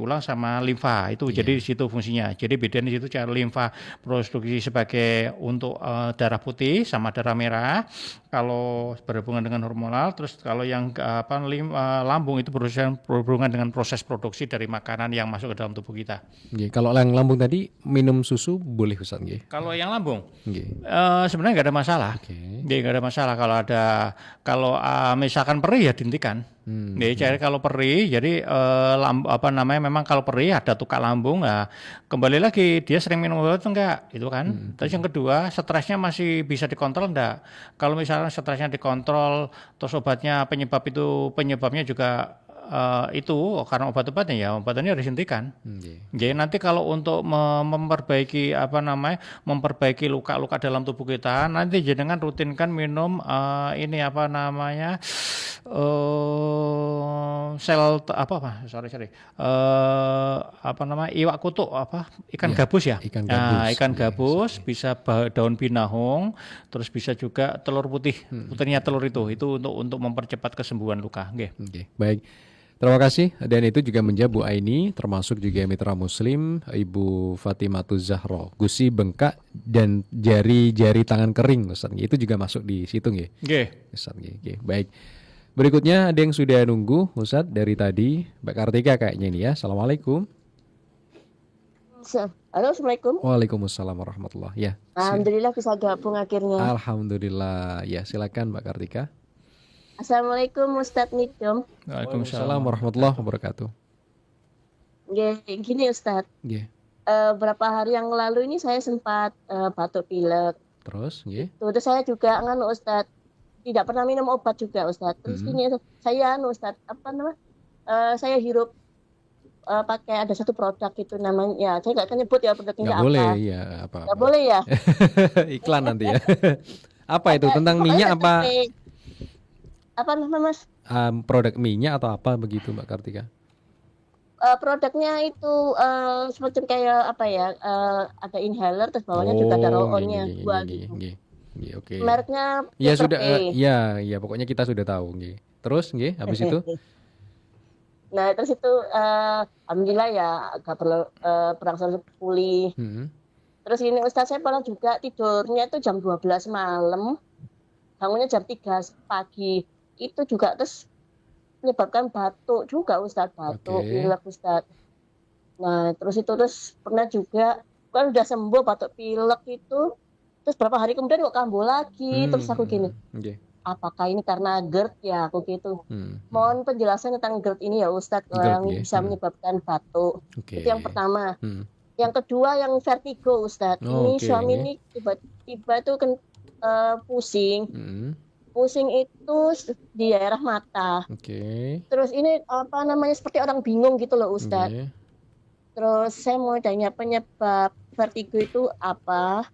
ulang sama limfa itu. Jadi di situ fungsinya. Jadi beda di situ cara limfa produksi sebagai untuk darah putih sama darah merah kalau berhubungan dengan hormonal. Terus kalau yang lambung itu berhubungan dengan proses produksi dari makanan yang masuk ke dalam tubuh kita. Kalau yang lambung tadi minum susu boleh Ustaz? Kalau yang lambung sebenarnya nggak ada masalah. Nggak ada masalah kalau misalkan perih ya dihentikan. Jadi kalau perih, jadi memang kalau perih ada tukak lambung, nah kembali lagi dia sering minum obat enggak, itu kan. Terus yang kedua, stresnya masih bisa dikontrol enggak? Kalau misalnya stresnya dikontrol, terus penyebabnya juga itu karena obat-obatnya harus dihentikan. Jadi nanti kalau untuk memperbaiki luka-luka dalam tubuh kita, nanti jangan rutinkan minum iwak kutuk ikan gabus ya. Ikan gabus bisa daun binahong, terus bisa juga telur putih. Puternya telur itu untuk mempercepat kesembuhan luka. Baik. Terima kasih, dan itu juga menjawab Bu Aini, termasuk juga mitra muslim Ibu Fatimatuz Zahra, gusi bengkak dan jari-jari tangan kering Ustaz. Itu juga masuk di situ nggih. Ustaz nggih. Baik. Berikutnya ada yang sudah nunggu Ustaz dari tadi, Mbak Kartika kayaknya ini ya. Assalamualaikum. Halo, Assalamualaikum. Waalaikumsalam warahmatullahi. Ya. Alhamdulillah bisa gabung akhirnya. Alhamdulillah. Ya, silakan Mbak Kartika. Assalamualaikum Ustadz Nidom. Waalaikumsalam warahmatullahi wabarakatuh. Gini Ustadz. Berapa hari yang lalu ini saya sempat batuk pilek. Terus saya juga Ustadz tidak pernah minum obat juga Ustadz. Terus gini saya Ustadz saya hirup pakai ada satu produk itu namanya, saya nggak akan nyebut ya produknya apa. Boleh ya apa? Nggak boleh ya. Iklan nanti ya. Apa itu tentang minyak apa? Apa namanya Mas? Produk minyak atau apa begitu Mbak Kartika? Produknya itu semacam kayak ada inhaler terus bawahnya juga ada roll-on-nya dua gitu. Oke. Mereknya ya sudah ya pokoknya kita sudah tahu Terus habis itu? Nah, terus itu alhamdulillah ya agak berangsur pulih. Terus ini Ustaz, saya pernah juga tidurnya itu jam 12 malam. Bangunnya jam 3 pagi. Itu juga terus menyebabkan batuk juga Ustaz, pilek Ustaz. Nah, terus pernah juga kan udah sembuh batuk pilek itu. Terus berapa hari kemudian kok kambuh lagi. Terus aku gini. Apakah ini karena GERD ya, aku gitu. Mohon penjelasan tentang GERD ini ya Ustaz, yang bisa menyebabkan batuk. Itu yang pertama. Yang kedua yang vertigo Ustaz. Ini suami ini tiba-tiba itu pusing. Pusing itu di daerah mata. Terus ini seperti orang bingung gitu loh Ustaz. Terus saya mau tanya penyebab vertigo itu apa?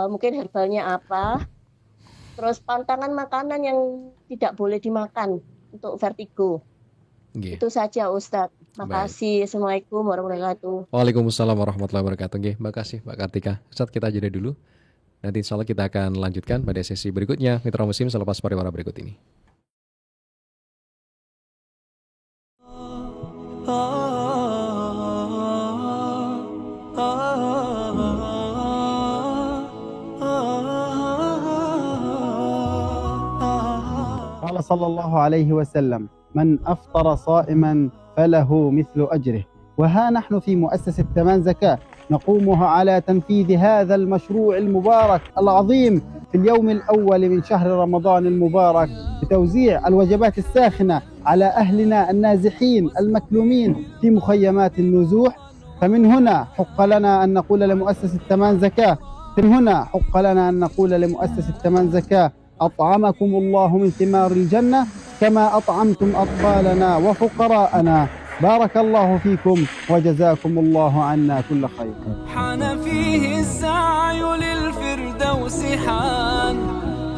Mungkin herbalnya apa? Terus pantangan makanan yang tidak boleh dimakan untuk vertigo. Itu saja Ustaz. Makasih. Assalamualaikum warahmatullahi wabarakatuh. Waalaikumsalam warahmatullahi wabarakatuh. Makasih Mbak Kartika. Ustaz, kita jeda dulu. Nanti insya Allah kita akan lanjutkan pada sesi berikutnya Mitra Muslim selepas pariwara berikut ini. قال صلى الله عليه وسلم من أفطر صائما فله مثل أجره. وها نحن في مؤسسة تمان زكاة نقومها على تنفيذ هذا المشروع المبارك العظيم في اليوم الأول من شهر رمضان المبارك بتوزيع الوجبات الساخنة على أهلنا النازحين المكلومين في مخيمات النزوح. فمن هنا حق لنا أن نقول لمؤسسة تمان زكاة، من هنا حق لنا أن نقول لمؤسسة تمان زكاة: أطعمكم الله من ثمار الجنة كما أطعمتم أطفالنا وفقراءنا. بارك الله فيكم وجزاكم الله عنا كل خير. حان فيه السعي للفردوس حان،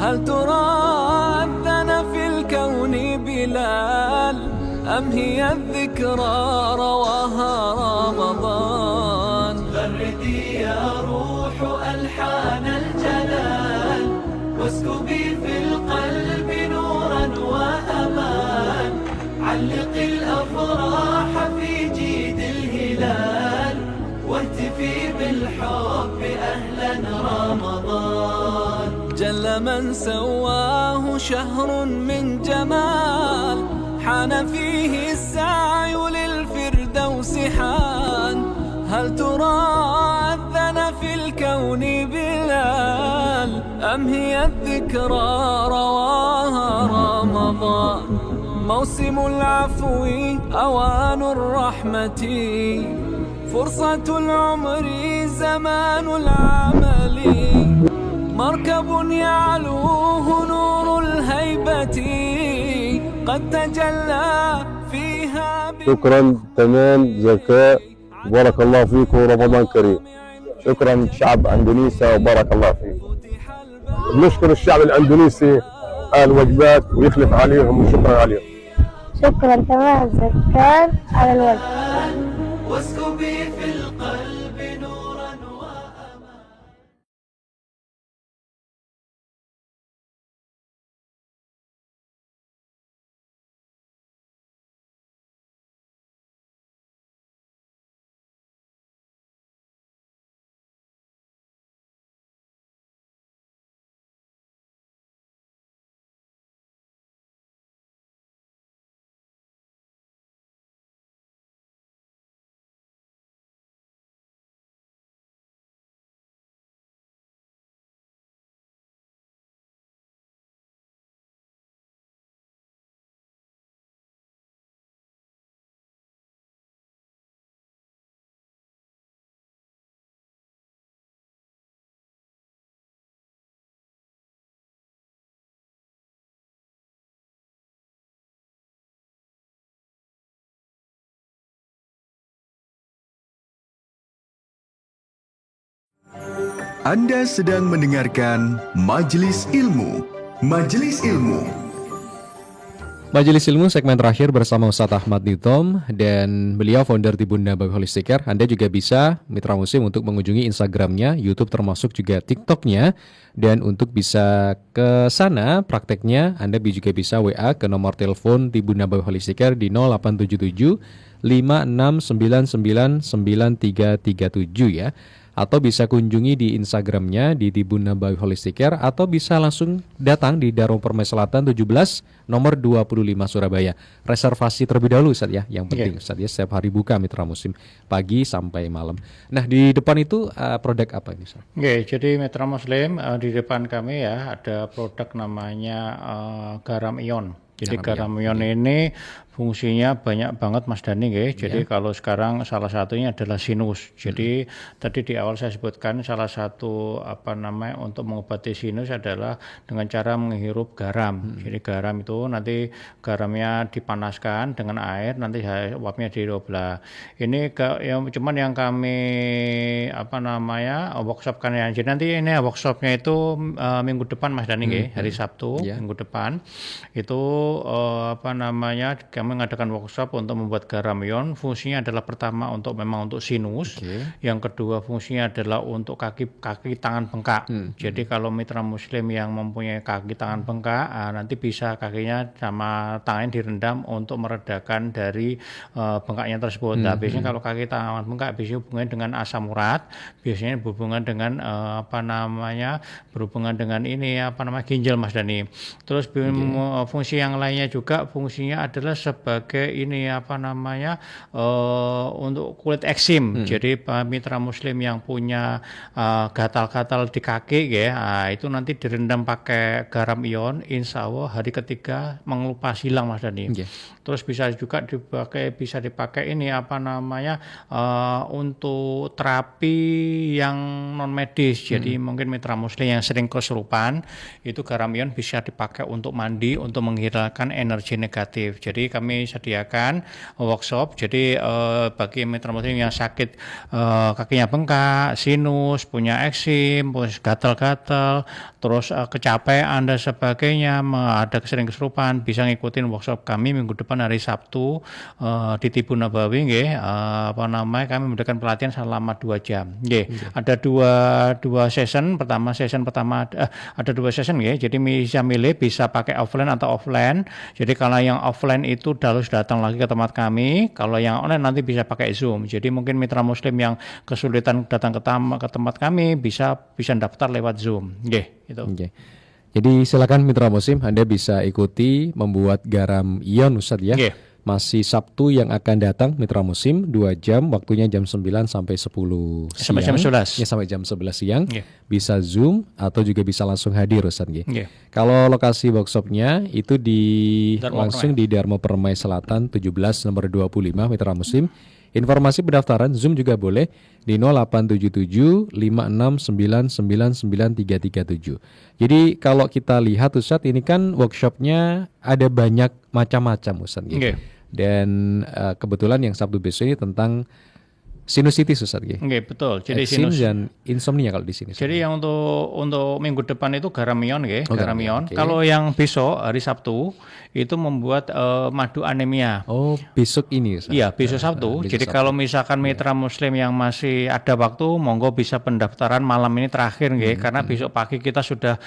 هل ترى أذن في الكون بلال، أم هي الذكرى رواها رمضان؟ غردي يا روح ألحان الجلال، واسكبي في القلب نورا وأمان، علق الأفراح في جيد الهلال، واهتفي بالحب أهلا رمضان. جل من سواه شهر من جمال، حان فيه السعي للفردوس حان، هل ترى أذن في الكون بلال، أم هي الذكرى رواها رمضان؟ موسم العفو أوان الرحمة، فرصة العمر زمان العمل، مركب يعلوه نور الهيبة، قد تجلى فيها. شكرا تمان زكاة، بارك الله فيكم ورمضان كريم. شكرا شعب اندونيسيا وبارك الله فيكم. نشكر الشعب الاندونيسي الوجبات ويخلف عليهم وشكرا عليهم. شكرا تمان زكاة على الوجه. واسكبي في القلب نورا Anda sedang mendengarkan Majelis Ilmu. Majelis Ilmu. Majelis Ilmu segmen terakhir bersama Ustadz Ahmad Nidhom dan beliau founder Tibun Nabawi Holistic Care. Anda juga bisa mitra muslim untuk mengunjungi Instagramnya, YouTube termasuk juga TikToknya. Dan untuk bisa ke sana prakteknya Anda juga bisa WA ke nomor telepon Tibun Nabawi Holistic Care di 0877 5699 9337 ya. Atau bisa kunjungi di Instagramnya di Tibun Nabawi Holistic Care, atau bisa langsung datang di Darul Permai Selatan 17 nomor 25 Surabaya. Reservasi terlebih dahulu Ustaz ya, yang penting Ustaz ya, setiap hari buka mitra muslim pagi sampai malam. Nah di depan itu produk apa ini Ustaz? Jadi mitra muslim di depan kami ya ada produk namanya garam ion. Jadi garam ion ini fungsinya banyak banget Mas Dani Jadi kalau sekarang salah satunya adalah sinus. Jadi tadi di awal saya sebutkan salah satu untuk mengobati sinus adalah dengan cara menghirup garam. Jadi garam itu nanti garamnya dipanaskan dengan air, nanti uapnya diroblah. Ini cuman yang kami workshopkan ya. Jadi nanti ini workshopnya itu minggu depan Mas Dani hari Sabtu minggu depan. Itu kami mengadakan workshop untuk membuat garam ion. Fungsinya adalah pertama untuk sinus, yang kedua fungsinya adalah untuk kaki tangan bengkak. Jadi kalau mitra muslim yang mempunyai kaki tangan bengkak, nanti bisa kakinya sama tangannya direndam untuk meredakan dari bengkaknya tersebut. Nah, biasanya kalau kaki tangan bengkak biasanya hubungannya dengan asam urat, biasanya berhubungan dengan ginjal Mas Dani. Terus fungsi yang lainnya juga fungsinya adalah sebagai ini untuk kulit eksim. Jadi mitra muslim yang punya gatal-gatal di kaki itu nanti direndam pakai garam ion, insya Allah hari ketiga mengelupas hilang Mas Dani. Terus bisa juga dipakai ini untuk terapi yang non medis. Jadi mungkin mitra muslim yang sering kesurupan itu garam ion bisa dipakai untuk mandi, untuk menghilangkan energi negatif. Jadi kami sediakan workshop. Jadi bagi mitra muslim yang sakit kakinya bengkak, sinus, punya eksim, gatal-gatal, terus kecapean dan sebagainya, ada sering kesurupan, bisa ngikutin workshop kami minggu depan hari Sabtu di Tibun Nabawi kami memberikan pelatihan selama 2 jam. Ada dua session. Session pertama ada 2 session jadi bisa milih bisa pakai offline atau offline. Jadi kalau yang offline itu harus datang lagi ke tempat kami, kalau yang online nanti bisa pakai Zoom. Jadi mungkin mitra muslim yang kesulitan datang ke tempat kami bisa daftar lewat Zoom. Itu. Jadi silakan mitra muslim, Anda bisa ikuti membuat garam ion Ustadz ya. Masih Sabtu yang akan datang mitra muslim 2 jam, waktunya jam 9 sampai 10 siang. Sampai jam 11. Sampai jam 11 siang. Bisa Zoom atau juga bisa langsung hadir Ustadz. Kalau lokasi workshopnya itu langsung di Dharma Permai Selatan 17 nomor 25 mitra muslim. Informasi pendaftaran Zoom juga boleh di 0877 569999337. Jadi kalau kita lihat Ustadz, ini kan workshopnya ada banyak macam-macam Ustadz. Dan kebetulan yang Sabtu besok ini tentang sinusitis Ustadz. Betul. Jadi sinus dan insomnia kalau di sini. Jadi yang untuk minggu depan itu garam ion garam ion. Kalau yang besok hari Sabtu itu membuat madu anemia. Besok ini Ustadz. Iya, besok Sabtu. Jadi kalau misalkan mitra muslim yang masih ada waktu, monggo bisa pendaftaran malam ini terakhir karena besok pagi kita sudah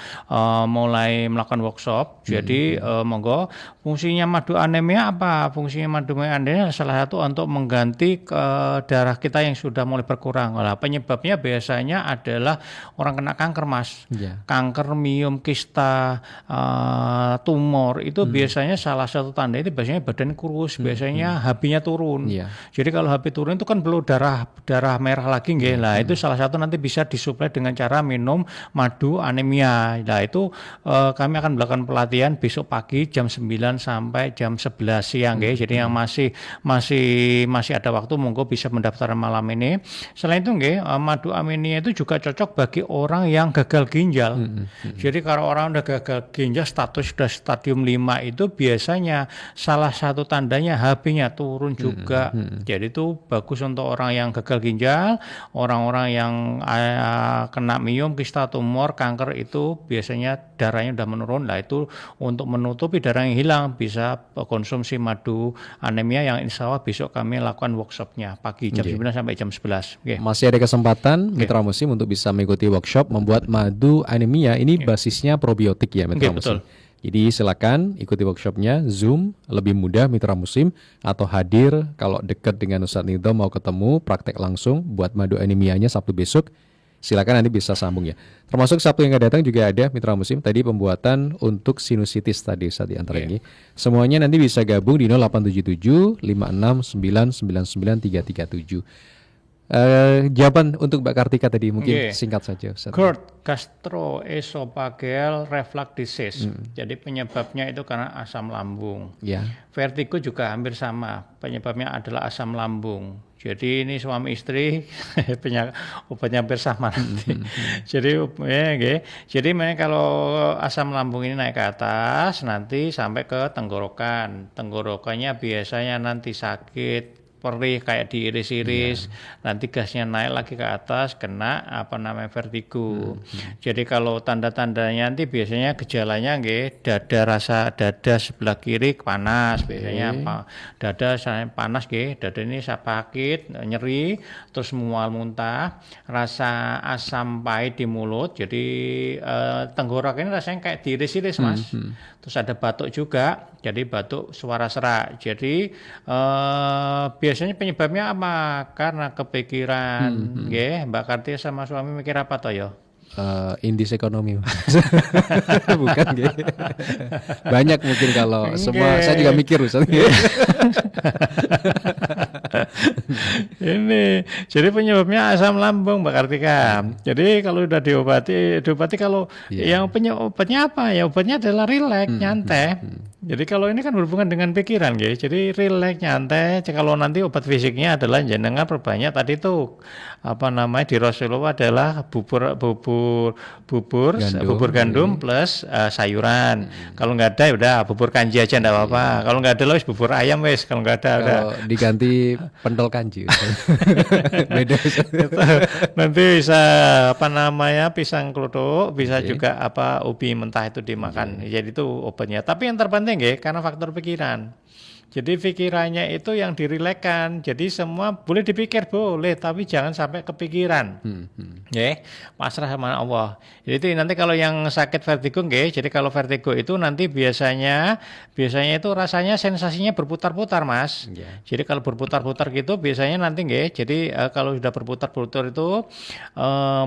mulai melakukan workshop. Jadi monggo. Fungsinya madu anemia apa? Fungsinya madu anemia salah satu untuk mengganti darah kita yang sudah mulai berkurang. Penyebabnya biasanya adalah orang kena kanker Mas. Kanker, miom, kista, tumor itu biasanya salah satu tanda itu biasanya badan kurus, biasanya HB-nya turun. Jadi kalau HB turun itu kan perlu darah merah lagi itu salah satu nanti bisa disuplai dengan cara minum madu anemia. Itu kami akan melakukan pelatihan besok pagi jam 9 sampai jam 11 siang Jadi yang masih ada waktu monggo bisa mendaftar malam ini. Selain itu madu anemia itu juga cocok bagi orang yang gagal ginjal. Jadi kalau orang udah gagal ginjal status sudah stadium 5 itu biasanya salah satu tandanya HB-nya turun juga. Jadi itu bagus untuk orang yang gagal ginjal, orang-orang yang kena miom, kista, tumor, kanker itu biasanya darahnya udah menurun. Itu untuk menutupi darah yang hilang bisa konsumsi madu anemia yang insya Allah besok kami lakukan workshopnya pagi jam 9 sampai jam 11. Masih ada kesempatan mitra muslim untuk bisa mengikuti workshop membuat madu anemia. Ini basisnya probiotik ya mitra muslim. Jadi silakan ikuti workshopnya Zoom, lebih mudah mitra muslim, atau hadir kalau dekat dengan Ustadz Nidho mau ketemu praktek langsung buat madu anemianya Sabtu besok. Silakan nanti bisa sambung ya. Termasuk Sabtu yang akan datang juga ada mitra muslim tadi pembuatan untuk sinusitis tadi saat di antara ini. Semuanya nanti bisa gabung di 0877 569999337. Jawaban untuk Mbak Kartika tadi mungkin singkat saja. GERD, gastroesophageal reflux disease. Jadi penyebabnya itu karena asam lambung. Vertigo juga hampir sama. Penyebabnya adalah asam lambung. Jadi ini suami istri obatnya hampir sama nanti. Jadi kalau asam lambung ini naik ke atas nanti sampai ke tenggorokan. Tenggorokannya biasanya nanti sakit, perih kayak diiris-iris, nanti gasnya naik lagi ke atas, kena vertigo. Jadi kalau tanda-tandanya nanti biasanya gejalanya rasa dada sebelah kiri panas, biasanya dada panas dada ini sakit, nyeri, terus mual muntah, rasa asam pahit di mulut, jadi tenggorokan ini rasanya kayak diiris-iris Mas. Terus ada batuk juga, jadi batuk suara serak. Jadi biasanya penyebabnya apa? Karena kepikiran. Mbak Kartia sama suami mikir apa toh ya? indis ekonomi. Bukan gitu. Banyak mungkin kalau semua saya juga mikir Ustaz. Ini jadi penyebabnya asam lambung Mbak Kartika. Jadi kalau udah diobati kalau yang obatnya apa? Ya obatnya adalah rileks, nyantai. Jadi kalau ini kan berhubungan dengan pikiran, guys. Jadi rileks, nyantai. Kalau nanti obat fisiknya adalah jenengan perbanyak tadi tuh di Rasulullah adalah bubur gandum plus sayuran. Kalau nggak ada ya udah bubur kanji aja nggak apa-apa. Kalau nggak ada wis bubur ayam wis. Kalau nggak ada udah. Kalau diganti pentol kanji. Beda. Nanti bisa pisang kelutuk, bisa juga ubi mentah itu dimakan. Jadi itu obatnya. Tapi yang terpenting karena faktor pikiran. Jadi pikirannya itu yang dirilekkan. Jadi semua boleh dipikir boleh, tapi jangan sampai kepikiran. Pasrah sama Allah. Jadi itu nanti kalau yang sakit vertigo, jadi kalau vertigo itu nanti biasanya itu rasanya sensasinya berputar-putar, Mas. Jadi kalau berputar-putar gitu biasanya nanti jadi kalau sudah berputar-putar itu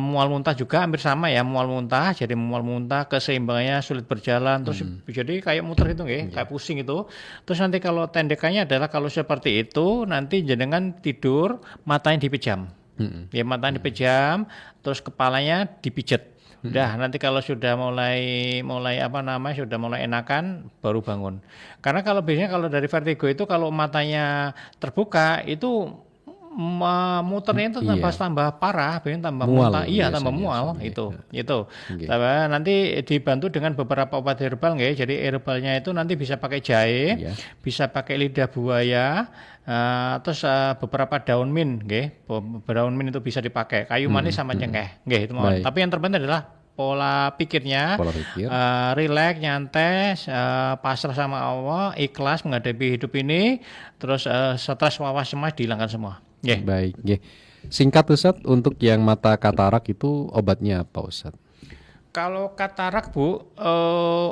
mual muntah juga hampir sama ya, mual muntah. Jadi mual muntah, keseimbangannya sulit berjalan, terus jadi kayak muter itu kayak pusing itu. Terus nanti kalau tindakannya adalah kalau seperti itu nanti jenengan tidur matanya dipejam. Ya matanya dipejam, terus kepalanya dipijat. Udah nanti kalau sudah mulai sudah mulai enakan baru bangun. Karena kalau biasanya kalau dari vertigo itu kalau matanya terbuka itu muternya itu tambah parah, tambah mual, tambah mual itu. Nanti dibantu dengan beberapa obat herbal, jadi herbalnya itu nanti bisa pakai jahe, bisa pakai lidah buaya, terus beberapa daun mint, daun mint itu bisa dipakai, kayu manis sama cengkeh, itu. Tapi yang terpenting adalah pola pikirnya, rileks, nyantai, pasrah sama Allah, ikhlas menghadapi hidup ini, terus stres, wawas, cemas dihilangkan semua. Baik. Singkat Ustaz, untuk yang mata katarak itu obatnya apa Ustaz? Kalau katarak Bu,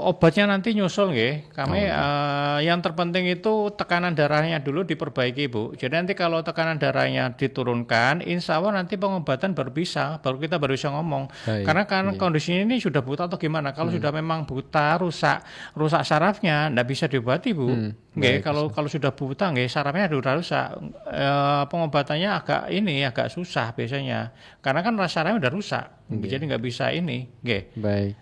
obatnya nanti nyusul Kami yang terpenting itu tekanan darahnya dulu diperbaiki Bu. Jadi nanti kalau tekanan darahnya diturunkan, insya Allah nanti pengobatan baru kita bisa ngomong. Karena kondisinya ini sudah buta atau gimana? Kalau sudah memang buta, rusak sarafnya, nggak bisa diobati Bu. Kalau sudah buta, sarafnya sudah rusak. Pengobatannya agak susah biasanya. Karena kan sarafnya udah rusak. Jadi nggak bisa ini. Baik.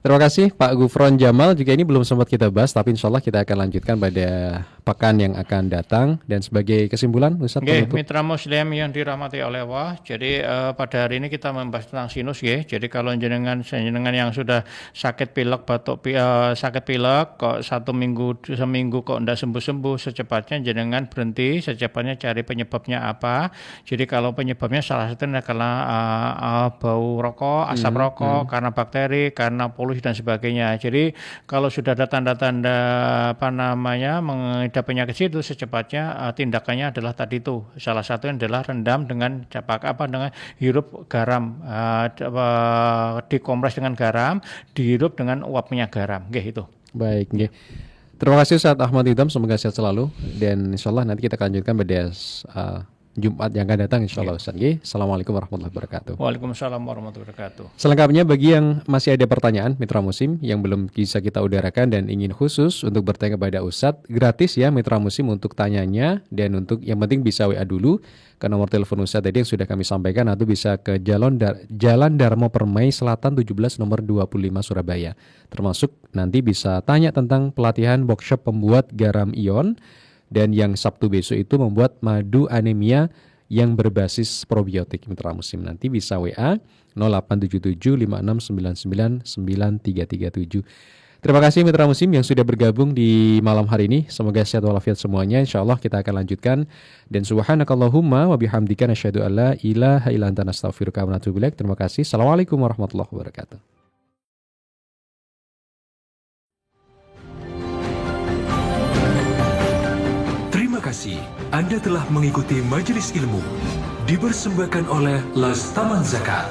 Terima kasih Pak Gufron Jamal. Juga ini belum sempat kita bahas, tapi insya Allah kita akan lanjutkan pada pekan yang akan datang. Dan sebagai kesimpulan, Ustaz mitra Muslim yang dirahmati oleh Allah. Jadi pada hari ini kita membahas tentang sinus. Jadi kalau jenengan yang sudah sakit pilek, batuk, sakit pilek, kok seminggu kok tidak sembuh-sembuh, secepatnya jenengan berhenti, secepatnya cari penyebabnya apa. Jadi kalau penyebabnya salah satunya adalah bau rokok, asap rokok, karena bakteri, karena polusi dan sebagainya. Jadi kalau sudah ada tanda-tanda mengidap penyakit itu, secepatnya tindakannya adalah tadi itu. Salah satunya adalah rendam dengan dengan hirup garam, dikompres dengan garam, dihirup dengan uap minyak garam. Itu. Baik. Terima kasih Ustaz Ahmad Idham, semoga sehat selalu, dan insyaallah nanti kita akan lanjutkan pada Jumat yang akan datang insyaallah Ustaz. Assalamualaikum warahmatullahi wabarakatuh. Waalaikumsalam warahmatullahi wabarakatuh. Selengkapnya bagi yang masih ada pertanyaan Mitra Muslim yang belum bisa kita udarakan dan ingin khusus untuk bertanya kepada Ustaz, gratis ya Mitra Muslim untuk tanyanya, dan untuk yang penting bisa WA dulu ke nomor telepon Ustaz tadi yang sudah kami sampaikan, atau bisa ke Jalan Darmo Permai Selatan 17 nomor 25 Surabaya. Termasuk nanti bisa tanya tentang pelatihan workshop pembuat garam ion. Dan yang Sabtu besok itu membuat madu anemia yang berbasis probiotik Mitra Muslim. Nanti bisa WA 087756999337. Terima kasih Mitra Muslim yang sudah bergabung di malam hari ini. Semoga sehat walafiat semuanya. InsyaAllah kita akan lanjutkan. Dan subhanakallahumma wa bihamdika nasyhadu an la ilaha illa anta nastaghfiruka wa natubu ilaik. Terima kasih. Assalamualaikum warahmatullahi wabarakatuh. Terima kasih Anda telah mengikuti Majelis Ilmu dipersembahkan oleh Las Taman Zakat.